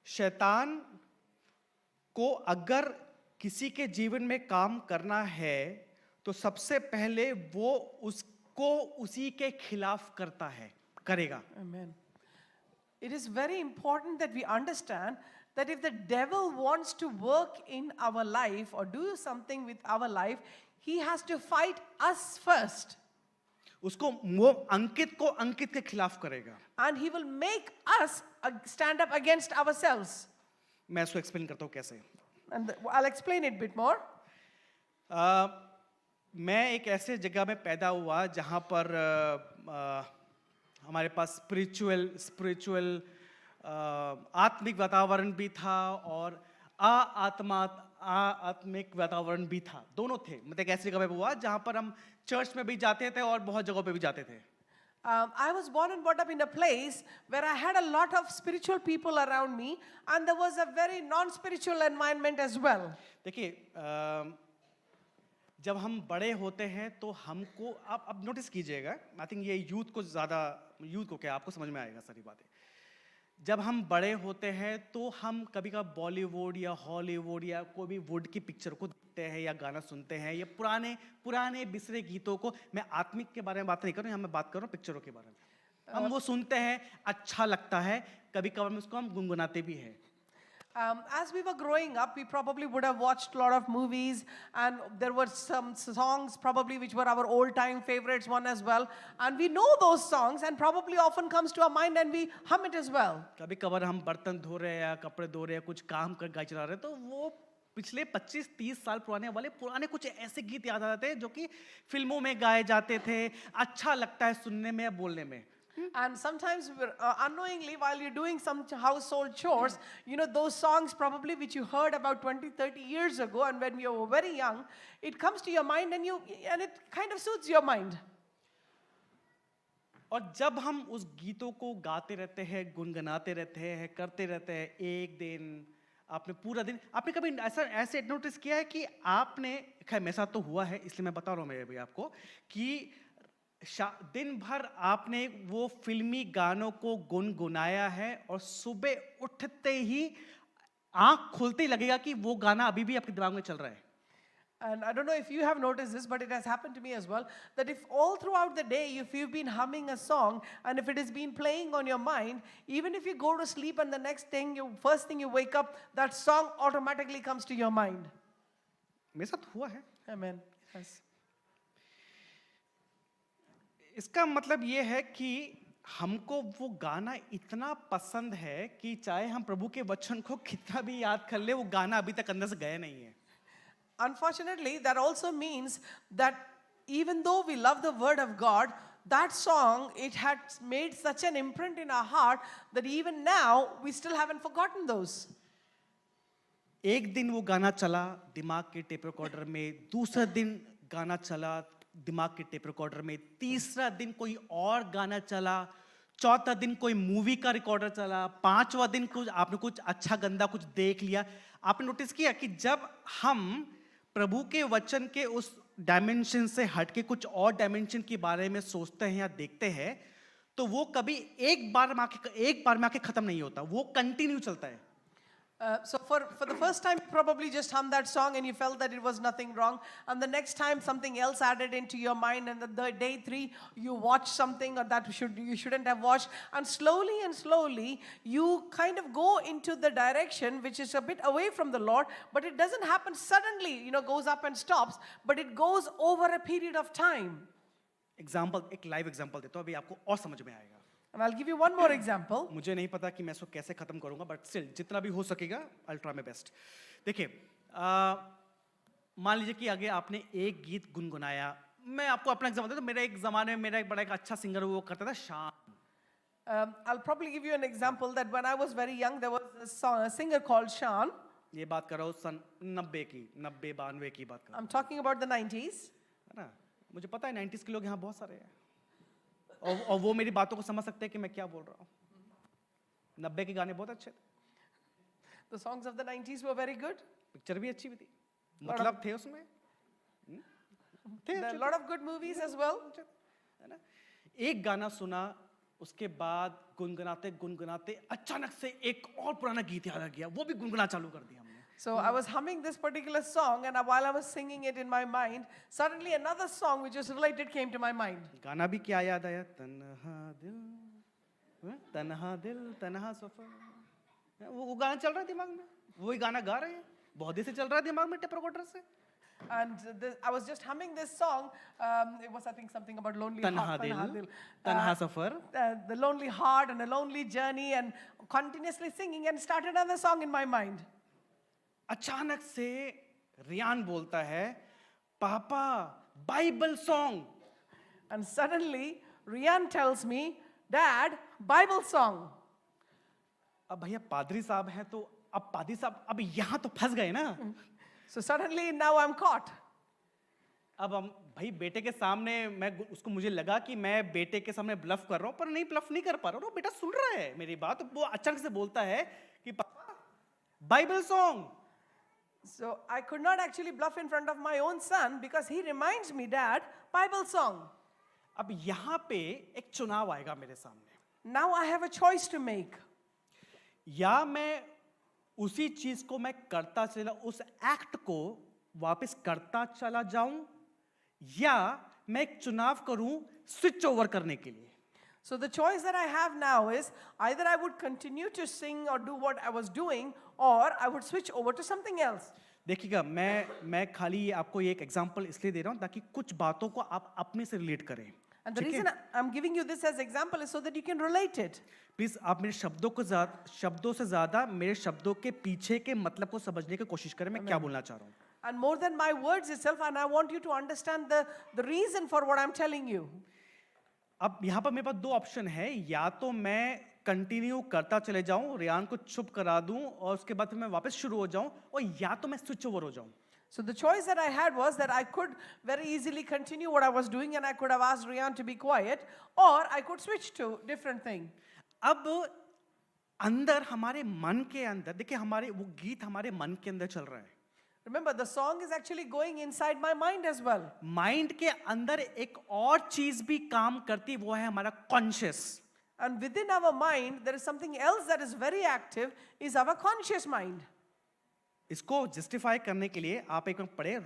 शैतान को अगर किसी के जीवन में काम करना है तो सबसे पहले वो उसको उसी के खिलाफ करेगा. Amen. It is very important that we understand that if the devil wants to work in our life or do something with our life, he has to fight us first. उसको वो अंकित को अंकित के खिलाफ करेगा. And he will make us stand up against ourselves. मैं इसको explain करता हूँ कैसे. And I'll explain it a bit more. मैं एक ऐसे जगह में पैदा हुआ जहाँ पर हमारे पास स्पिरिचुअल आत्मिक वातावरण भी था और आत्मिक वातावरण भी था. दोनों थे. मतलब एक ऐसी जगह पे हुआ जहाँ पर हम चर्च में भी जाते थे और बहुत जगहों पे भी जाते थे. I was born and brought up in a place where I had a lot of spiritual people around me, and there was a very non-spiritual environment as well. देखिए, जब हम बड़े होते हैं तो हमको, आप अब नोटिस कीजिएगा, आई थिंक ये यूथ को क्या आपको समझ में आएगा सारी बातें. जब हम बड़े होते हैं तो हम कभी कभी बॉलीवुड या हॉलीवुड या कोई भी वुड की पिक्चर को देखते हैं या गाना सुनते हैं या पुराने बिसरे गीतों को. मैं आत्मिक के बारे में बात नहीं कर रहा हूँ, यहाँ मैं बात कर रहा हूँ पिक्चरों के बारे में. हम वो सुनते हैं, अच्छा लगता है, कभी कभी उसको हम गुनगुनाते भी हैं. As we were growing up, we probably would have watched a lot of movies, and there were some songs probably which were our old-time favorites one as well. And we know those songs, and probably often comes to our mind, and we hum it as well. कभी कभार हम बर्तन धो रहे हैं या कपड़े धो रहे हैं, कुछ काम कर गाय चला रहे हैं, तो वो पिछले 25-30 साल पुराने कुछ ऐसे गीत याद आ जाते हैं जो कि फिल्मों में गाए जाते थे. अच्छा लगता है सुनने में या बोलने में. And sometimes unknowingly, while you're doing some household chores, you know, those songs probably which you heard about 20-30 years ago, and when you were very young, it comes to your mind and it kind of suits your mind. और जब हम उस गीतों को गाते रहते हैं, गुनगुनाते रहते हैं, करते रहते हैं, एक दिन आपने पूरा दिन, आपने कभी ऐसे नोटिस किया है कि आपने, खैर मेरे साथ तो हुआ है इसलिए मैं बता रहा हूँ मैं भी आपको, कि दिन भर आपने वो फिल्मी गानों को गुनगुनाया है और सुबह उठते ही आंख खुलते ही लगेगा कि वो गाना अभी भी आपके दिमाग में चल रहा है. And I don't know if you have noticed this, but it has happened to me as well, that if all throughout the day, if you've been humming a song, and if it has been playing on your mind, even if you go to sleep and the first thing you wake up, that song automatically comes to your mind. मेरे साथ हुआ है. Amen. Yes. इसका मतलब ये है कि हमको वो गाना इतना पसंद है कि चाहे हम प्रभु के वचन को कितना भी याद कर ले, वो गाना अभी तक अंदर से गया नहीं है. Unfortunately, that also means that even though we love the word of God, that song, it had made such an imprint in our heart that even now we still haven't forgotten those. एक दिन वो गाना चला दिमाग के tape recorder में, दूसरा दिन गाना चला दिमाग के टेप रिकॉर्डर में, तीसरा दिन कोई और गाना चला, चौथा दिन कोई मूवी का रिकॉर्डर चला, पांचवा दिन आपने कुछ अच्छा गंदा कुछ देख लिया. आपने नोटिस किया कि जब हम प्रभु के वचन के उस डायमेंशन से हटके कुछ और डायमेंशन के बारे में सोचते हैं या देखते हैं, तो वो कभी एक बार में आके खत्म नहीं होता, वो कंटिन्यू चलता है. So for the first time, you probably just hummed that song and you felt that it was nothing wrong. And the next time, something else added into your mind. And the day 3, you watched something or that you shouldn't have watched. And slowly, you kind of go into the direction which is a bit away from the Lord. But it doesn't happen suddenly, goes up and stops. But it goes over a period of time. Example, एक live example देता हूँ, अभी आपको और समझ में आएगा. And I'll give you one more example. मुझे नहीं पता कि मैं इसको कैसे खत्म करूंगा, बट स्टिल जितना भी हो सकेगा आई ट्राई माय बेस्ट. देखिए, मान लीजिए कि आगे आपने एक गीत गुनगुनाया. मैं आपको अपना एग्जांपल देता हूं. मेरा एक जमाने में मेरा एक बड़ा एक अच्छा सिंगर वो करता था, शान. I'll probably give you an example that when I was very young, there was a singer called Shan. ये बात कर रहा हूँ सन 90 की, 90-92 की बात कर रहा I'm talking about the 90s. हूं, है ना. मुझे पता है 90s के लोग यहाँ बहुत सारे हैं, और वो मेरी बातों को समझ सकते हैं कि मैं क्या बोल रहा हूँ. 90 के गाने बहुत अच्छे थे, The songs of the 90s were very good. Picture भी अच्छी भी थी, मतलब थे उसमें, थे There are अच्छे a lot of good movies as well. थे, है ना. एक गाना सुना, उसके बाद गुनगुनाते गुनगुनाते अचानक से एक और पुराना गीत याद आ गया, वो भी गुनगुना चालू कर दिया हमने. So I was humming this particular song, and while I was singing it in my mind, suddenly another song which was related came to my mind. गाना भी क्या याद आया, तन्हा दिल तन्हा सफर. वो गाना चल रहा है दिमाग में, वही गाना गा रहे हैं, बहुत देर से चल रहा है दिमाग में टेप रिकॉर्डर से. And I was just humming this song. It was, I think, something about lonely तन्हा heart. दिल तन्हा सफर. The lonely heart and a lonely journey, and continuously singing, and started another song in my mind. अचानक से रियान बोलता है, पापा Bible song. And suddenly, Rian tells me, Dad, Bible song. अब भैया पादरी साहब हैं, तो अब पादरी साहब अब यहाँ तो फंस गए ना. So suddenly, now I'm caught. अब हम भाई बेटे के सामने, मुझे लगा कि मैं बेटे के सामने ब्लफ कर रहा हूँ, पर नहीं, ब्लफ नहीं कर पा रहा हूँ. बेटा सुन रहा है मेरी बात, वो अचानक से बोलता है कि पापा Bible song. So I could not actually bluff in front of my own son because he reminds me, Dad, Bible song. अब यहाँ पे एक चुनाव आएगा मेरे सामने. Now I have a choice to make. या मैं उसी चीज को मैं करता चला, उस एक्ट को वापस करता चला जाऊं, या मैं एक चुनाव करूं स्विच ओवर करने के लिए. So the choice that I have now is either I would continue to sing or do what I was doing, or I would switch over to something else. देखिएगा, मैं खाली आपको ये एक एग्जांपल इसलिए दे रहा हूं ताकि कुछ बातों को आप अपने से रिलेट करें. And the reason I'm giving you this as example is so that you can relate it. Please आप मेरे शब्दों से ज्यादा मेरे शब्दों के पीछे के मतलब को समझने की कोशिश करें, मैं क्या बोलना चाह रहा हूं. And more than my words itself, and I want you to understand the reason for what I'm telling you. अब यहाँ पर मेरे पास दो ऑप्शन है, या तो मैं कंटिन्यू करता चले जाऊं, रियान को चुप करा दूं, और उसके बाद फिर मैं वापस शुरू हो जाऊं, और या तो मैं स्विच ओवर हो जाऊं. So the choice that I had was that I could very easily continue what I was doing, and I could have asked Rian to be quiet, or I could switch to different thing. अब अंदर हमारे मन के अंदर देखिए, हमारे वो गीत हमारे मन के अंदर चल रहा है. Remember, the song is actually going inside my mind as well. Mind के अंदर एक और चीज भी काम करती, वो है हमारा conscious. And within our mind, there is something else that is very active, is our conscious mind. इसको जस्टिफाई करने के लिए आप एक बार पढ़े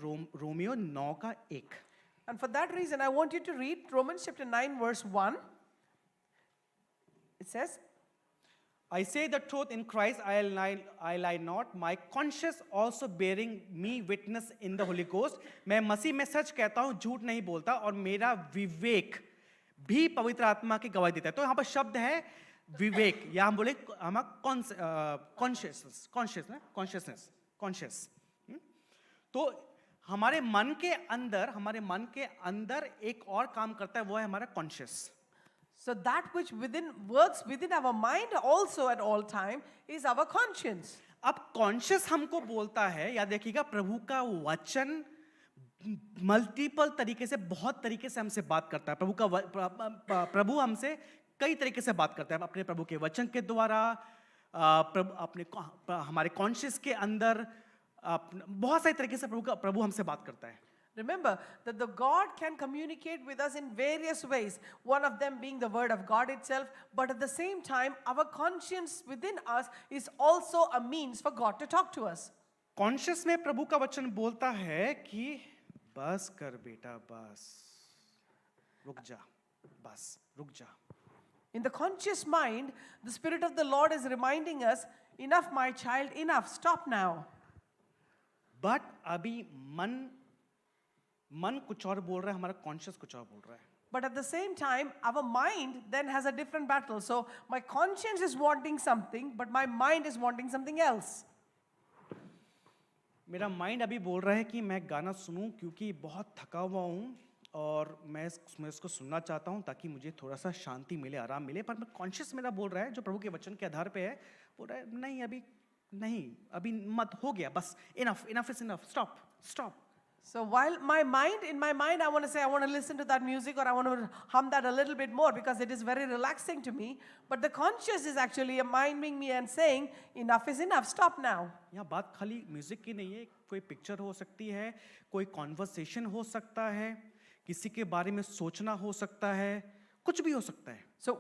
रोमियो 9 का 1. And for that reason, I want you to read Romans chapter 9, verse 1. It says, I say the truth in Christ, I lie not. My conscience also bearing me witness in the Holy Ghost. मैं मसीह में सच कहता हूँ, झूठ नहीं बोलता, और मेरा विवेक भी पवित्र आत्मा की गवाही देता है. तो यहाँ पर शब्द है विवेक, या हम बोले हमारा कॉन्शियस. तो हमारे मन के अंदर एक और काम करता है, वो है हमारा conscious. so that which works within our mind also at all time is our conscience. अब कॉन्शियस हमको बोलता है, या देखिएगा प्रभु का वचन मल्टीपल तरीके से, बहुत तरीके से हमसे बात करता है. प्रभु हमसे कई तरीके से बात करता है, अपने प्रभु के वचन के द्वारा, हमारे कॉन्शियस के अंदर, बहुत सारे तरीके से प्रभु हमसे बात करता है. Remember that the God can communicate with us in various ways, one of them being the word of God itself, but at the same time, our conscience within us is also a means for God to talk to us. Conscious में प्रभु का वचन बोलता है कि बस कर बेटा, बस रुक जा, बस रुक जा. In the conscious mind, the Spirit of the Lord is reminding us, enough, my child, enough, stop now. But अभी मन कुछ और बोल रहा है, हमारा कॉन्शियस कुछ और बोल रहा है. But at the same time, our mind then has a different battle. So my conscience is wanting something, but my mind is wanting something else. मेरा माइंड अभी बोल रहा है कि मैं गाना सुनूं क्योंकि बहुत थका हुआ हूं और मैं इसको सुनना चाहता हूं ताकि मुझे थोड़ा सा शांति मिले, आराम मिले. पर मैं कॉन्शियस मेरा बोल रहा है, जो प्रभु के वचन के आधार पे है, बोल रहा है नहीं, अभी मत, हो गया, बस, enough is enough, stop. So while in my mind, I want to say, I want to listen to that music, or I want to hum that a little bit more because it is very relaxing to me. But the conscious is actually reminding me and saying, enough is enough, stop now. यहाँ बात खाली music की नहीं है, कोई picture हो सकती है, कोई कॉन्वर्सेशन हो सकता है, किसी के बारे में सोचना हो सकता है, कुछ भी हो सकता है. So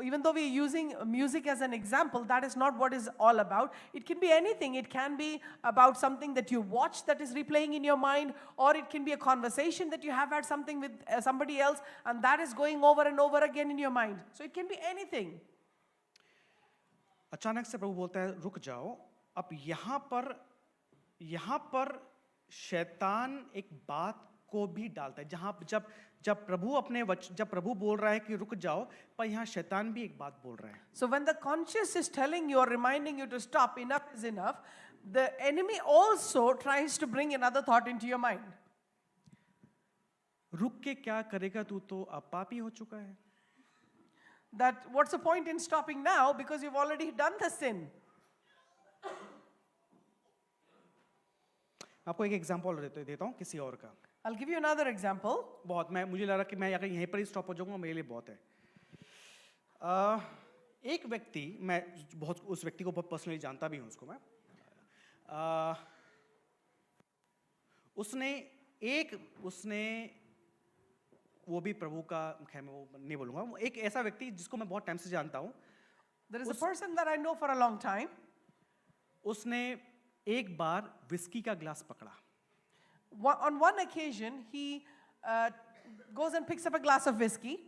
even though we are using music as an example, that is not what is all about. It can be anything. It can be about something that you watch that is replaying in your mind, or it can be a conversation that you have had something with somebody else, and that is going over and over again in your mind. So it can be anything. अचानक से प्रभु बोलता है रुक जाओ. अब यहाँ पर शैतान एक बात को भी डालता है. जब प्रभु बोल रहा है कि रुक जाओ, पर यहाँ शैतान भी एक बात बोल रहा है. So when the conscious is telling you or reminding you to stop, enough is enough, the enemy also tries to bring another thought into your mind. रुक के क्या करेगा, तू तो अब पापी हो चुका है. That what's the point in stopping now because you've already done the sin. आपको एक एग्जांपल देता हूँ किसी और का. I'll give you another example. मुझे लग रहा कि मैं अगर यहीं पर ही स्टॉप हो जाऊंगा मेरे लिए बहुत है. एक व्यक्ति, मैं उस व्यक्ति को बहुत पर्सनली जानता भी हूँ उसको मैं. उसने वो भी प्रभु का, खैर मैं वो नहीं बोलूँगा, वो एक ऐसा व्यक्ति जिसको मैं बहुत टाइम से जानता हूँ. There is a person that I know for a long time. उसने एक बार विस्की का ग्लास पकड़ा. On one occasion, he goes and picks up a glass of whiskey.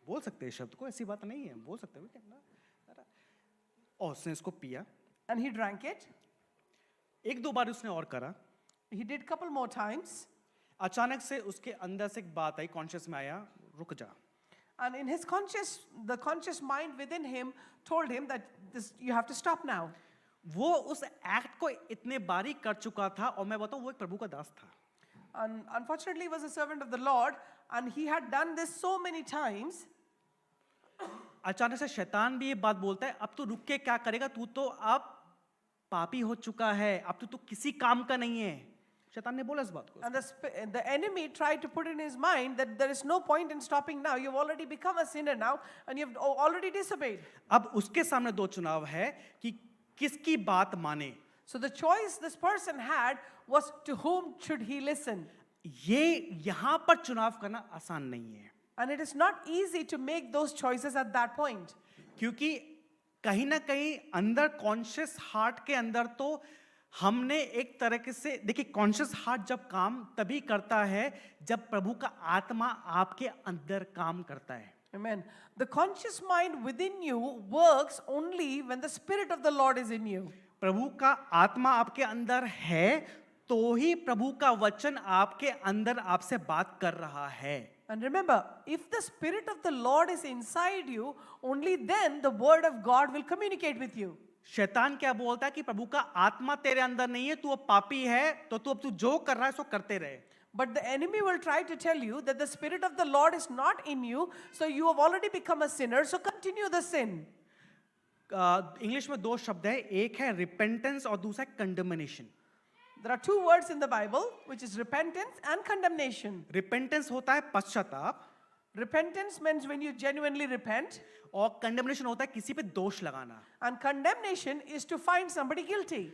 बोल सकते हैं शब्द को, ऐसी बात नहीं है, बोल सकते हैं क्या. और उसने इसको पिया. And he drank it. एक दो बार उसने और करा. He did couple more times. अचानक से उसके अंदर से एक बात आई, कॉन्शियस में आया, रुक जा. And in his the conscious mind within him told him that you have to stop now. वो उस एक्ट को इतने बारीक कर चुका था, और मैं बताऊं वो एक प्रभु का दास था. And unfortunately, he was a servant of the Lord, and he had done this so many times. अचानक से शैतान भी ये बात बोलता है, अब तू रुक के क्या करेगा, तू तो अब पापी हो चुका है, अब तू तो किसी काम का नहीं है. शैतान ने बोला इस बात को. And the enemy tried to put in his mind that there is no point in stopping now. You've already become a sinner now, and you've already disobeyed. अब उसके सामने दो चुनाव है कि किसकी बात माने. So the choice this person had was to whom should he listen. ये यहाँ पर चुनाव करना आसान नहीं है. And it is not easy to make those choices at that point. क्योंकि कहीं ना कहीं अंदर कॉन्शियस हार्ट के अंदर तो हमने एक तरह से, देखिए कॉन्शियस हार्ट जब काम तभी करता है जब प्रभु का आत्मा आपके अंदर काम करता है. Amen. The conscious mind within you works only when the Spirit of the Lord is in you. प्रभु का आत्मा आपके अंदर है तो ही प्रभु का वचन आपके अंदर आपसे बात कर रहा है. And remember, if the Spirit of the Lord is inside you, only then the Word of God will communicate with you. शैतान क्या बोलता है कि प्रभु का आत्मा तेरे अंदर नहीं है, तू अब पापी है, तो तू अब तू जो कर रहा है सो करते रहे. But the enemy will try to tell you that the Spirit of the Lord is not in you, so you have already become a sinner, so continue the sin. English में दो शब्द है, एक है रिपेंटेंस और दूसरा है condemnation. There are two words in the Bible, which is repentance and condemnation. Repentance होता है पश्चाताप, Repentance means when you genuinely repent, और कंडेमनेशन होता है किसी पे दोष लगाना. and condemnation is to find somebody guilty.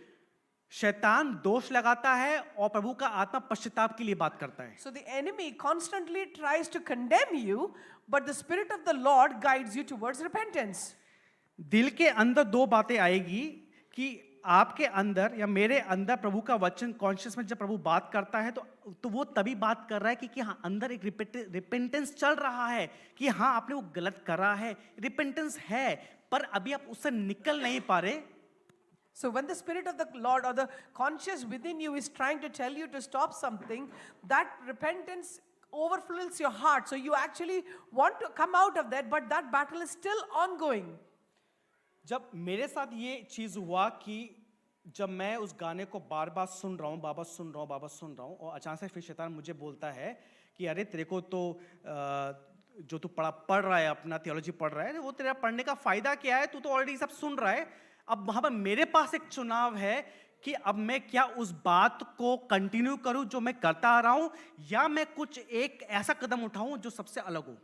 शैतान दोष लगाता है और प्रभु का आत्मा पश्चाताप के लिए बात करता है. So the enemy constantly tries to condemn you, but the Spirit of the Lord guides you towards repentance. दिल के अंदर दो बातें आएगी कि आपके अंदर या मेरे अंदर प्रभु का वचन कॉन्शियस में जब प्रभु बात करता है तो वो तभी बात कर रहा है कि हाँ अंदर एक रिपेंटेंस चल रहा है कि हाँ आपने वो गलत करा है, रिपेंटेंस है पर अभी आप उससे निकल नहीं पा रहे. So when the Spirit of the Lord or the conscious within you is trying to tell you to stop something, that repentance overfills your heart. So you actually want to come out of that, but that battle is still ongoing. जब मेरे साथ ये चीज हुआ कि जब मैं उस गाने को बार बार सुन रहा हूँ, बाबा सुन रहा हूँ, बाबा सुन रहा हूँ, और अचानक से फिर शैतान मुझे बोलता है कि अरे तेरे को तो जो तू पढ़ रहा है, अपना थियोलॉजी पढ़ रहा है, वो तेरा पढ़ने का फायदा क्या है, तू तो ऑलरेडी सब सुन रहा है. अब वहां पर मेरे पास एक चुनाव है कि अब मैं क्या उस बात को कंटिन्यू करूं जो मैं करता आ रहा हूं, या मैं कुछ एक ऐसा कदम उठाऊं जो सबसे अलग हो.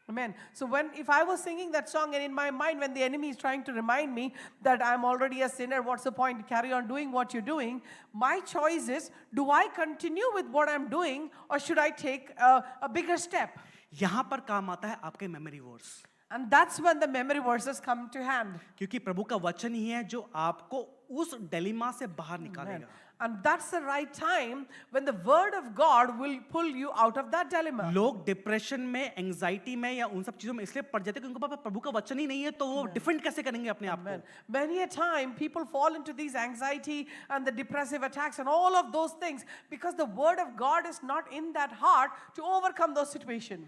Amen. So if I was singing that song and in my mind when the enemy is trying to remind me that I'm already a sinner, what's the point? Carry on doing what you're doing. My choice is, do I continue with what I'm doing or should I take a bigger step? यहां पर काम आता है आपके memory verse. And that's when the memory verses come to hand. क्योंकि प्रभु का वचन ही है जो आपको उस डिलेमा से बाहर निकालेगा. And that's the right time when the word of God will pull you out of that dilemma. लोग डिप्रेशन में, एंजाइटी में या उन सब चीजों में इसलिए पड़ जाते हैं क्योंकि उनके पास प्रभु का वचन ही नहीं है, तो वो डिफेंड कैसे करेंगे अपने आप को. Many a time people fall into these anxiety and the depressive attacks and all of those things because the word of God is not in that heart to overcome those situations.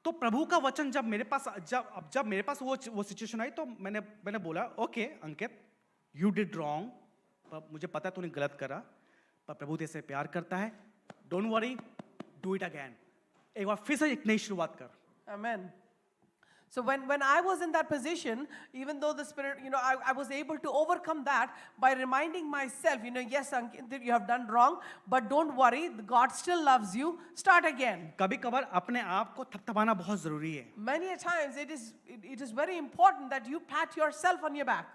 तो प्रभु का वचन जब मेरे पास जब मेरे पास वो situation आई तो मैंने बोला okay Ankit, you did wrong, पर मुझे पता है तूने गलत करा, पर प्रभु तेरे से प्यार करता है, don't worry, do it again. एक बार फिर से एक नई शुरुआत कर. Amen. So when I was in that position, even though the Spirit, I was able to overcome that by reminding myself, yes, Ankit, you have done wrong, but don't worry, God still loves you. Start again. कभी कभार अपने आप को थपथपाना बहुत जरूरी है. Many a times it is very important that you pat yourself on your back.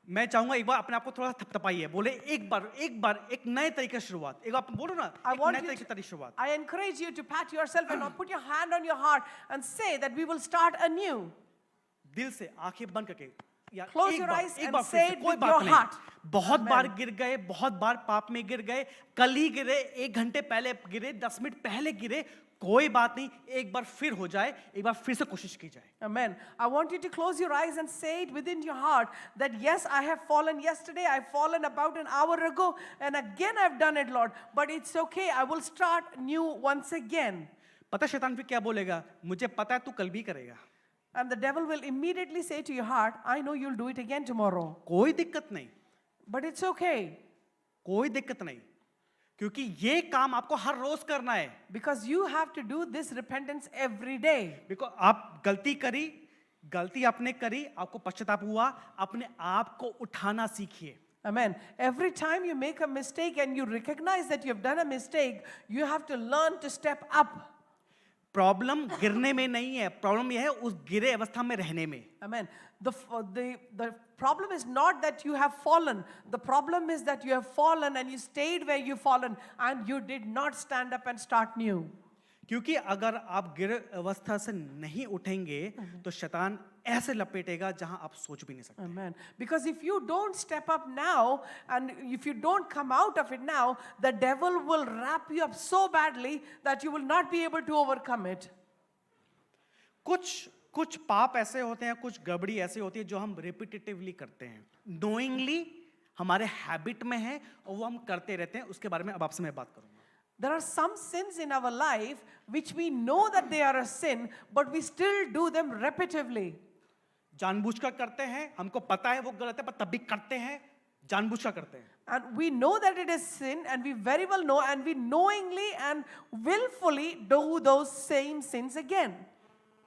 मैं चाहूंगा एक बार अपने आप को थोड़ा थपथपाइए, बोले एक बार एक नए तरीके से शुरुआत. एक बार बोलो ना, एक नए तरीके से शुरुआत. I encourage you to pat yourself and put your hand on your heart and say that we will start anew. दिल से आंखें बंद करके या Close your eyes and say it with your heart. बहुत बार गिर गए, बहुत बार पाप में गिर गए, कल ही गिरे, 1 घंटे पहले गिरे, 10 मिनट पहले गिरे, कोई बात नहीं, एक बार फिर हो जाए, एक बार फिर से कोशिश की जाए. Amen. I want you to close your eyes and say it within your heart that yes, I have fallen yesterday, I've fallen about an hour ago, and again I've done it, Lord. But it's okay, I will start new once again. पता शैतान फिर क्या बोलेगा? मुझे पता है तू कल भी करेगा. And the devil will immediately say to your heart, I know you'll do it again tomorrow. कोई दिक्कत नहीं. But it's okay. कोई दिक्कत नहीं. क्योंकि ये काम आपको हर रोज करना है. Because you have to do this repentance every day. Because आप गलती आपने करी, आपको पश्चाताप हुआ, अपने आप को उठाना सीखिए. Amen. Every time you make a mistake and you recognize that you have done a mistake, you have to learn to step up. Problem गिरने में नहीं है, प्रॉब्लम यह है उस गिरे अवस्था में रहने में. Amen. The problem is not that you have fallen. The problem is that you have fallen and you stayed where you've fallen and you did not stand up and start new. क्योंकि अगर आप गिरे अवस्था से नहीं उठेंगे तो शैतान ऐसे लपेटेगा जहां आप सोच भी नहीं सकते. Amen. Because if you don't step up now and if you don't come out of it now, the devil will wrap you up so badly that you will not be able to overcome it. कुछ पाप ऐसे होते हैं, कुछ गड़बड़ी ऐसी होती है जो हम रिपीटेटिवली करते हैं, नोइंगली हमारे हैबिट में है और वो हम करते रहते हैं. उसके बारे में अब आपसे मैं बात करूंगा. There are some sins in our life which we know that they are a sin, but we still do them repetitively. जानबूझकर करते हैं, हमको पता है वो गलत है पर तब भी करते हैं, जानबूझकर करते हैं. And we know that it is sin and we very well know and we knowingly and willfully do those same sins again.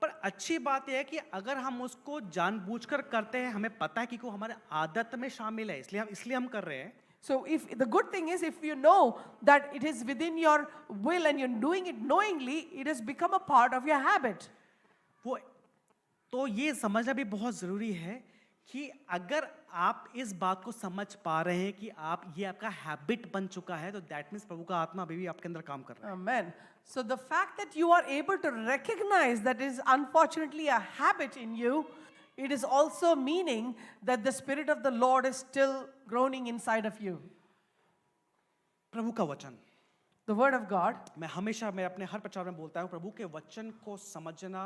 पर अच्छी बात यह है कि अगर हम उसको जानबूझकर करते हैं, हमें पता है कि वो हमारे आदत में शामिल है, इसलिए हम कर रहे हैं. So if the good thing is if you know that it is within your will and you're doing it knowingly, it has become a part of your habit. वो तो ये समझना भी बहुत जरूरी है कि अगर आप इस बात को समझ पा रहे हैं कि आप ये आपका हैबिट बन चुका है, तो दैट मीन्स प्रभु का आत्मा अभी भी आपके अंदर काम कर रहा है. Amen. So the fact that you are able to recognize that is unfortunately a habit in you, it is also meaning that the Spirit of the Lord is still groaning inside of you. प्रभु का वचन, The Word of God. मैं अपने हर प्रचार में बोलता हूँ, प्रभु के वचन को समझना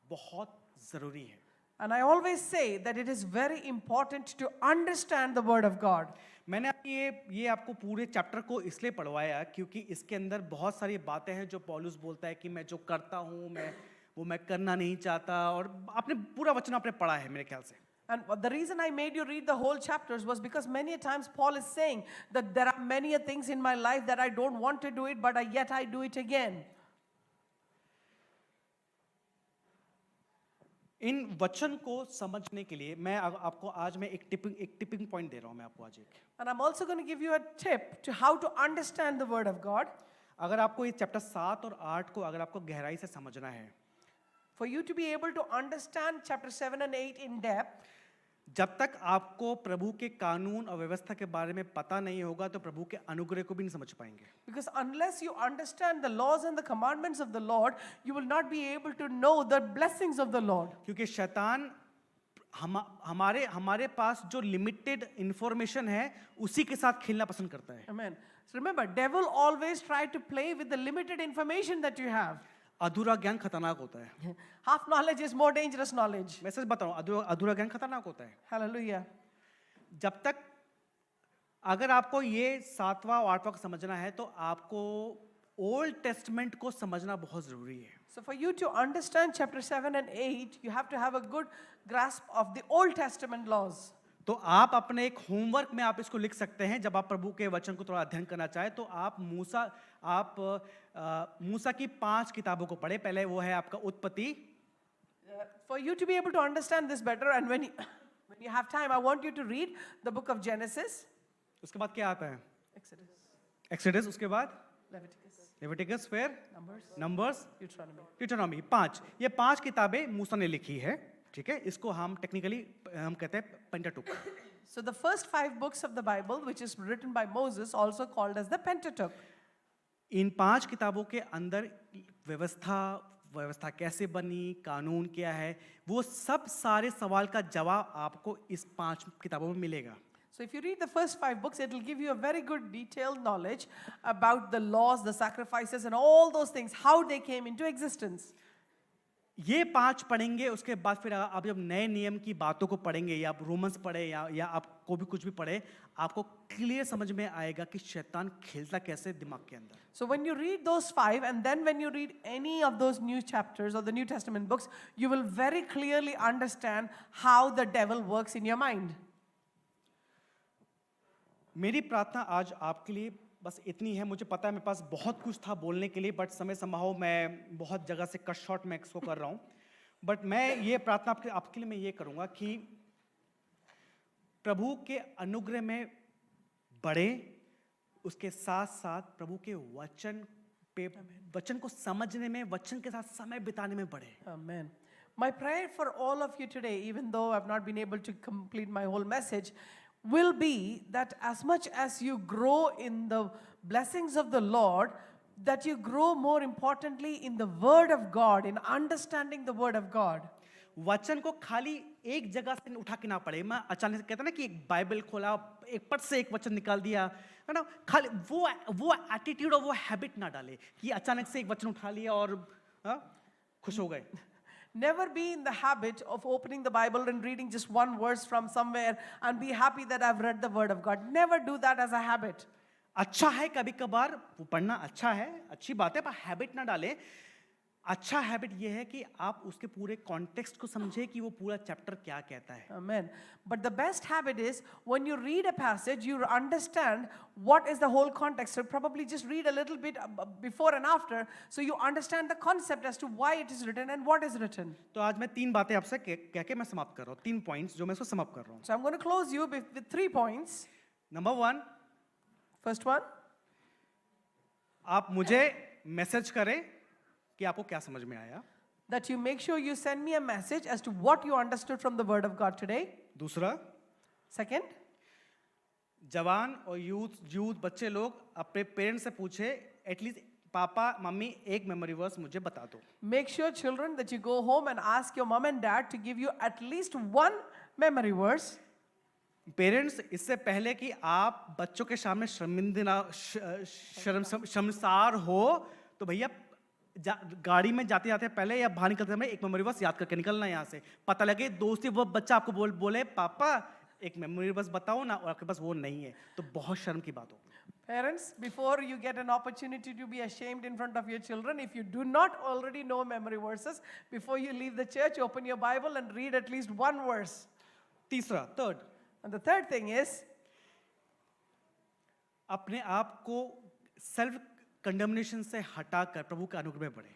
बहुत जरूरी है. And I always say that it is very important to understand the Word of God. मैंने ये आपको पूरे चैप्टर को इसलिए पढ़वाया क्योंकि इसके अंदर बहुत सारी बातें हैं जो पौलुस बोलता है कि मैं जो करता हूँ मैं करना नहीं चाहता, और आपने पूरा वचन आपने पढ़ा है मेरे ख्याल से. And the reason I made you read the whole chapters was because many a times Paul is saying that there are many a things in my life that I don't want to do it, but yet I do it again. इन वचन को समझने के लिए मैं आपको आज मैं एक टिपिंग पॉइंट दे रहा हूँ मैं आपको आज एक. And I'm also going to give you a tip to how to understand the Word of God. अगर आपको ये चैप्टर 7 और 8 को अगर आपको गहराई से समझना है, For you to be able to understand chapter 7 and 8 in depth, जब तक आपको प्रभु के कानून और व्यवस्था के बारे में पता नहीं होगा तो प्रभु के अनुग्रह को भी नहीं समझ पाएंगे. because unless you understand the laws and the commandments of the Lord, you will not be able to know the blessings of the Lord. क्योंकि शैतान हमारे पास जो लिमिटेड इंफॉर्मेशन है उसी के साथ खेलना पसंद करता है. Amen. So remember, devil always try to play with the limited information that you have. अधूरा ज्ञान खतरनाक होता है. Half knowledge is more dangerous knowledge. मैं सच बता रहा हूँ, अधूरा ज्ञान खतरनाक होता है. Hallelujah. जब तक अगर आपको ये 7वां और 8वां को समझना है तो आपको ओल्ड टेस्टमेंट को समझना बहुत जरूरी है. So for you to understand chapter 7 and 8, you have to have a good grasp of the Old Testament laws. तो आप अपने एक होमवर्क में आप इसको लिख सकते हैं. जब आप प्रभु के वचन को थोड़ा अध्ययन करना चाहे तो आप मूसा की 5 किताबों को पढ़े. पहले वो है आपका उत्पत्ति. For you to be able to understand this better, and when you have time, I want you to read the book of Genesis, उसके बाद क्या आता है? Exodus, exodus. उसके बाद Leviticus, लेविटिकस, फिर Numbers, नंबर्स, Deuteronomy. ड्यूटेरोनॉमी. 5. ये 5 किताबें मूसा ने लिखी है. ठीक है, इसको हम टेक्निकली हम कहते हैं पेंटाटुक. So the first 5 books of the Bible, which is written by Moses, also called as the Pentateuch. इन 5 किताबों के अंदर व्यवस्था कैसे बनी, कानून क्या है, वो सब सारे सवाल का जवाब आपको इस 5 किताबों में मिलेगा. So if you read the first 5 books, it will give you a very good detailed knowledge about the laws, the sacrifices, and all those things, how they came into existence. ये 5 पढ़ेंगे, उसके बाद फिर आप जब नए नियम की बातों को पढ़ेंगे या आप रोमन्स पढ़े या आपको भी कुछ भी पढ़े, आपको क्लियर समझ में आएगा कि शैतान खेलता कैसे दिमाग के अंदर. So when you read those 5, and then when you read any of those new chapters or the New Testament books, you will very clearly understand how the devil works in your mind. मेरी प्रार्थना आज आपके लिए बस इतनी है. मुझे पता है मेरे पास बहुत कुछ था बोलने के लिए, बट समय संभाव मैं बहुत जगह से कट शॉर्ट में इसको कर रहा हूँ. बट मैं ये प्रार्थना आपके लिए मैं ये करूँगा कि प्रभु के अनुग्रह में बढ़े, उसके साथ साथ प्रभु के वचन को समझने में, वचन के साथ समय बिताने में बढ़े. Amen. My prayer for all of you today, even though I've not been able to complete my whole message, will be that as much as you grow in the blessings of the Lord, that you grow more importantly in the Word of God, in understanding the Word of God. वचन को खाली एक जगह से उठा के ना पढ़े. मैं अचानक से कहता ना कि एक बाइबल खोला, एक पट से एक वचन निकाल दिया, है ना. खाली वो एटीट्यूड और वो हैबिट ना डाले कि अचानक से एक वचन उठा लिया और खुश हो गए. Never be in the habit of opening the Bible and reading just one verse from somewhere and be happy that I've read the Word of God. Never do that as a habit. अच्छा है कभी कभार वो पढ़ना, अच्छा है, अच्छी बात है, पर हैबिट ना डालें. अच्छा हैबिट ये है कि आप उसके पूरे कॉन्टेक्स्ट को समझे कि वो पूरा चैप्टर क्या कहता है. Amen. But the best habit is when you read a passage, you understand what is the whole context. So probably just read a little bit before and after, so you understand the concept as to why it is written and what is written. तो आज मैं 3 बातें आपसे कह के मैं समाप्त कर रहा हूँ. 3 पॉइंट्स जो मैं इसको समाप्त कर रहा हूँ. So I'm going to close you with 3 points. Number 1, First one, आप मुझे मैसेज करें कि आपको क्या समझ में आया. that you make sure you send me a message as to what you understood from the Word of God today. दूसरा, Second, जवान और यूथ बच्चे लोग अपने पेरेंट्स से पूछे एटलीस्ट पापा मम्मी एक मेमोरी वर्स मुझे बता दो. make sure, children, that you go home and ask your mom and dad to give you at least one memory verse. Parents इससे पहले कि आप बच्चों के सामने शर्मसार हो तो भैया गाड़ी में जाते जाते पहले या बाहर निकलते समय एक मेमोरी वर्स याद करके निकलना यहाँ से. पता लगे दोस्ती वो बच्चा आपको बोले पापा एक मेमोरी वर्स बताओ ना और आपके पास वो नहीं है तो बहुत शर्म की बात हो. Parents, before you get an opportunity to be ashamed in front of your children, if you do not already know memory verses, before you leave the church, open your Bible and read at least one verse. तीसरा, third, And the third thing is, अपने आप को self condemnation से हटाकर प्रभु के अनुग्रह में बढ़े.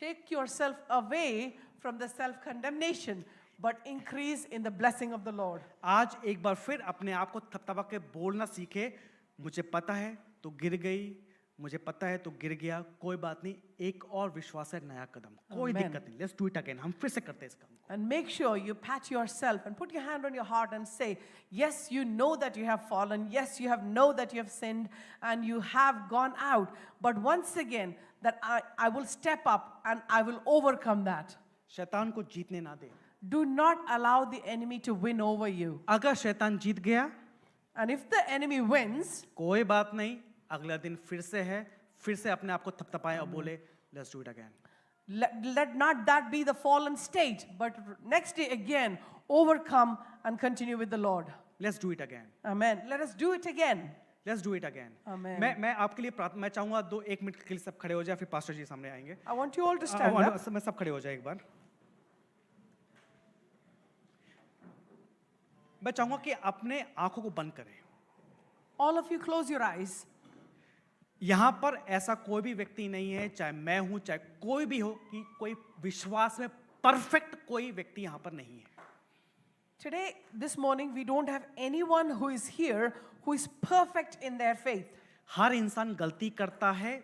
take yourself away from the self-condemnation, but increase in the blessing of the Lord. आज एक बार फिर अपने आप को थपथपा के बोलना सीखे, मुझे पता है तो गिर गई, मुझे पता है तो गिर गया, कोई बात नहीं, एक और विश्वास है, नया कदम, कोई Amen. दिक्कत नहीं. Let's do it again. हम फिर से करते हैं इस काम को. And make sure you pat yourself and put your hand on your heart and say, yes, you know that you have fallen. Yes, you know that you have sinned and you have gone out. But once again, that I will step up and I will overcome that. शैतान को जीतने ना दे. Do not allow the enemy to win over you. अगर शैतान जीत गया, And if the enemy wins, कोई बात नहीं, अगला दिन फिर से है, फिर से अपने आप को थपथपाएं और बोले let's do it again. let not that be the fallen state, but next day again, overcome and continue with the Lord. Let's do it again. Amen. Let us do it again. Let's do it again. Amen. मैं आपके लिए मैं चाहूंगा 1 minute के लिए सब खड़े हो जाए, फिर पास्टर जी सामने आएंगे. I want you all to stand up. मैं सब खड़े हो जाए एक बार. मैं चाहूंगा कि अपने आंखों को बंद करें. All of you close your eyes. यहां पर ऐसा कोई भी व्यक्ति नहीं है, चाहे मैं हूं चाहे कोई भी हो, कि कोई विश्वास में परफेक्ट कोई व्यक्ति यहां पर नहीं है. Today, this morning, we don't have anyone who is here who is perfect in their faith. हर इंसान गलती करता है,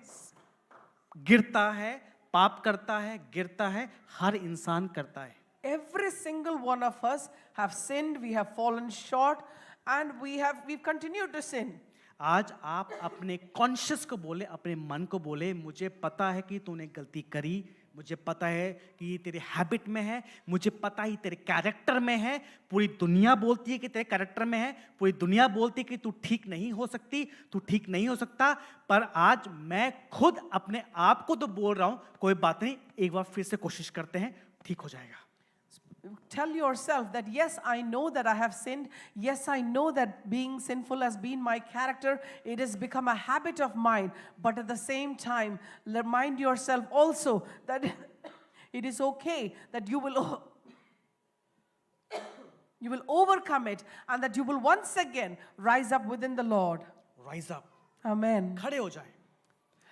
गिरता है, पाप करता है, गिरता है, हर इंसान करता है. Every single one of us have sinned, we have fallen short, and we've continued to sin. आज आप अपने कॉन्शियस को बोले, अपने मन को बोले, मुझे पता है कि तूने गलती करी, मुझे पता है कि ये तेरे हैबिट में है, मुझे पता ही तेरे कैरेक्टर में है, पूरी दुनिया बोलती है कि तेरे कैरेक्टर में है, पूरी दुनिया बोलती है कि तू ठीक नहीं हो सकती, तू ठीक नहीं हो सकता, पर आज मैं खुद अपने आप को तो बोल रहा हूं, कोई बात नहीं, एक बार फिर से कोशिश करते हैं, ठीक हो जाएगा. Tell yourself that yes, I know that I have sinned. Yes, I know that being sinful has been my character. It has become a habit of mine. But at the same time, remind yourself also that it is okay that you will overcome it and that you will once again rise up within the Lord. Rise up. Amen. खड़े हो जाएं,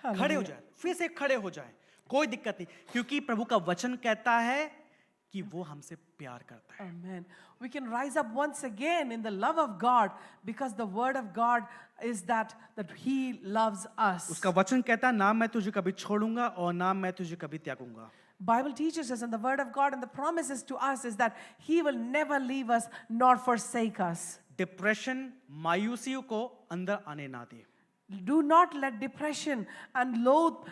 खड़े हो Hallelujah. जाएं, फिर से खड़े हो जाएं, कोई दिक्कत नहीं, क्योंकि प्रभु का वचन कहता है कि वो हमसे प्यार करता है. Amen. We can rise up once again in the love of God because the word of God is that He loves us. उसका वचन कहता है ना मैं तुझे कभी छोड़ूंगा और ना मैं तुझे कभी त्यागूंगा. Bible teaches us, and the word of God and the promises to us is that He will never leave us nor forsake us. Depression, मायूसी को अंदर आने ना दे. Do not let depression and low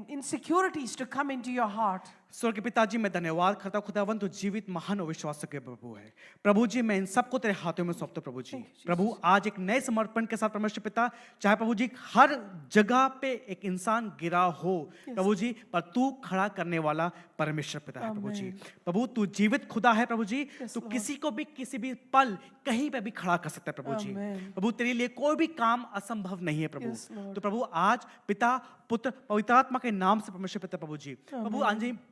insecurities to come into your heart. स्वर्ग के पिताजी मैं धन्यवाद करता हूँ खुदावन तू जीवित महान और विश्वास के प्रभु है. प्रभु जी मैं इन सबको तेरे हाथों में सौंपता हूं प्रभु जी. प्रभु आज एक नए समर्पण के साथ परमेश्वर पिता, चाहे प्रभु जी हर जगह पे एक इंसान गिरा हो प्रभु जी, पर तू खड़ा करने वाला परमेश्वर पिता है प्रभु जी. प्रभु तू जीवित खुदा है प्रभु जी, तू किसी को भी किसी भी पल कहीं पे भी खड़ा कर सकता है प्रभु जी. प्रभु तेरे लिए कोई भी काम असंभव नहीं है प्रभु. तो प्रभु आज पिता पुत्र पवित्र आत्मा के नाम से परमेश्वर पिता प्रभु जी,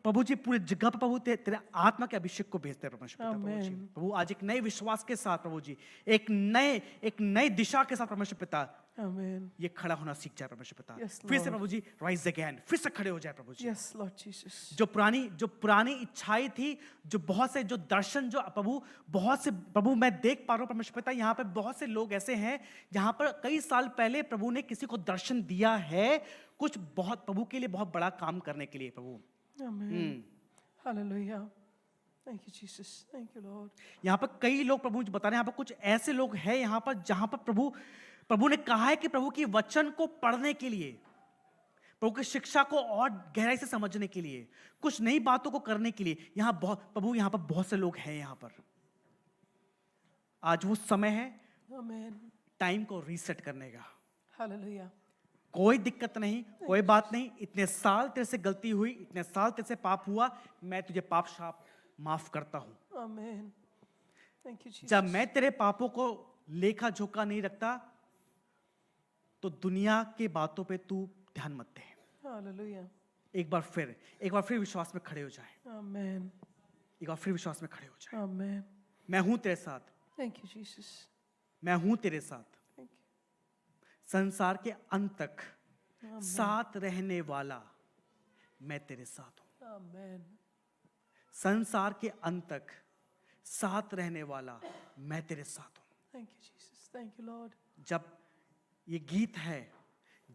प्रभु जी पूरी जगह पर प्रभु तेरे आत्मा के अभिषेक को भेजते हैं परमेश्वर पिता प्रभु जी. प्रभु आज एक नए विश्वास के साथ प्रभु जी, एक नए दिशा के साथ परमेश्वर पिता Amen. ये खड़ा होना सीख जाए परमेश्वर पिता. Yes, फिर से Lord. प्रभु जी राइज अगेन, फिर से खड़े हो जाए प्रभु जी. Yes, Lord Jesus. जो पुरानी इच्छाएं थी, जो बहुत से जो दर्शन जो प्रभु बहुत से प्रभु मैं देख पा रहा हूँ परमेश्वर पिता, यहाँ पे बहुत से लोग ऐसे हैं जहाँ पर कई साल पहले प्रभु ने किसी को दर्शन दिया है, कुछ बहुत प्रभु के लिए बहुत बड़ा काम करने के लिए प्रभु. Amen. Hallelujah. Thank you, Jesus. Thank you, Lord. यहाँ पर कई लोग प्रभु मुझे बता रहे हैं, यहाँ पर कुछ ऐसे लोग हैं यहाँ पर जहां पर प्रभु ने कहा है कि प्रभु की वचन को पढ़ने के लिए, प्रभु की शिक्षा को और गहराई से समझने के लिए, कुछ नई बातों को करने के लिए यहाँ पर बहुत से लोग हैं यहाँ पर। आज वो समय है Amen. टाइम को रीसेट करने का। Hallelujah. कोई दिक्कत नहीं, कोई बात नहीं, इतने साल तेरे से गलती हुई, इतने साल तेरे से पाप हुआ, मैं तुझे पाप शाप माफ करता हूं। Amen. Thank you, Jesus. जब मैं तेरे पापों को लेखा जोखा नहीं रखता, तो दुनिया की बातों पे तू ध्यान मत दे। Hallelujah. एक बार फिर विश्वास में खड़े हो जाए। Amen. एक बार फिर विश्वास में खड़े हो जाए। Amen. मैं हूं तेरे साथ, Thank you, Jesus. मैं हूं तेरे साथ, Thank you. संसार के अंत तक साथ रहने वाला मैं तेरे साथ हूं। Amen. संसार के अंत तक साथ रहने वाला मैं तेरे साथ हूं। Thank you, Jesus. Thank you, Lord. जब ये गीत है,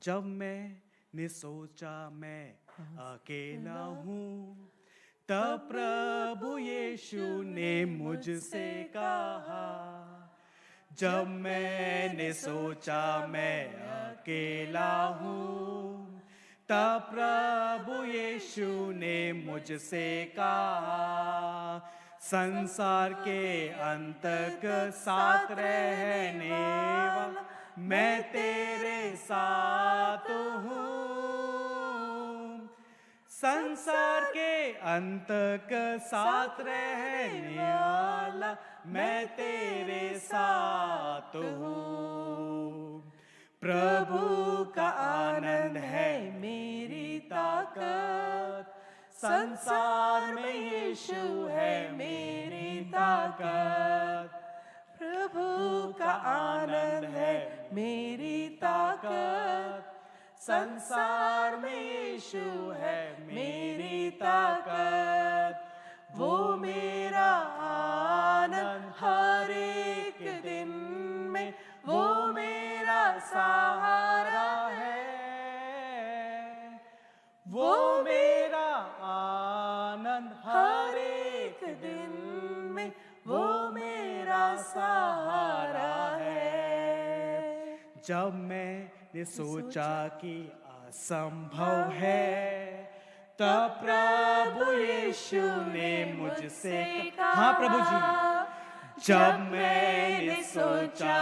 जब मैंने सोचा मैं अकेला हूँ, तब प्रभु यीशु ने मुझसे कहा। जब मैंने सोचा मैं अकेला हूँ, तब प्रभु यीशु ने मुझसे कहा, संसार के अंत तक साथ रहने वाला मैं तेरे साथ हूँ। संसार के अंत तक साथ रहने वाला मैं तेरे साथ हूँ। प्रभु का आनंद है मेरी ताकत, संसार में यीशु है मेरी ताकत। प्रभु का आनंद है मेरी ताकत, संसार में यीशु है मेरी ताकत। वो मेरा आनंद हर एक दिन में, वो मेरा सहारा है। वो मेरा आनंद हर एक दिन में, वो मेरा सहारा है। जब मैंने सोचा कि असंभव है, तब प्रभु यीशु ने मुझसे कहा। हाँ प्रभु जी, जब मैंने सोचा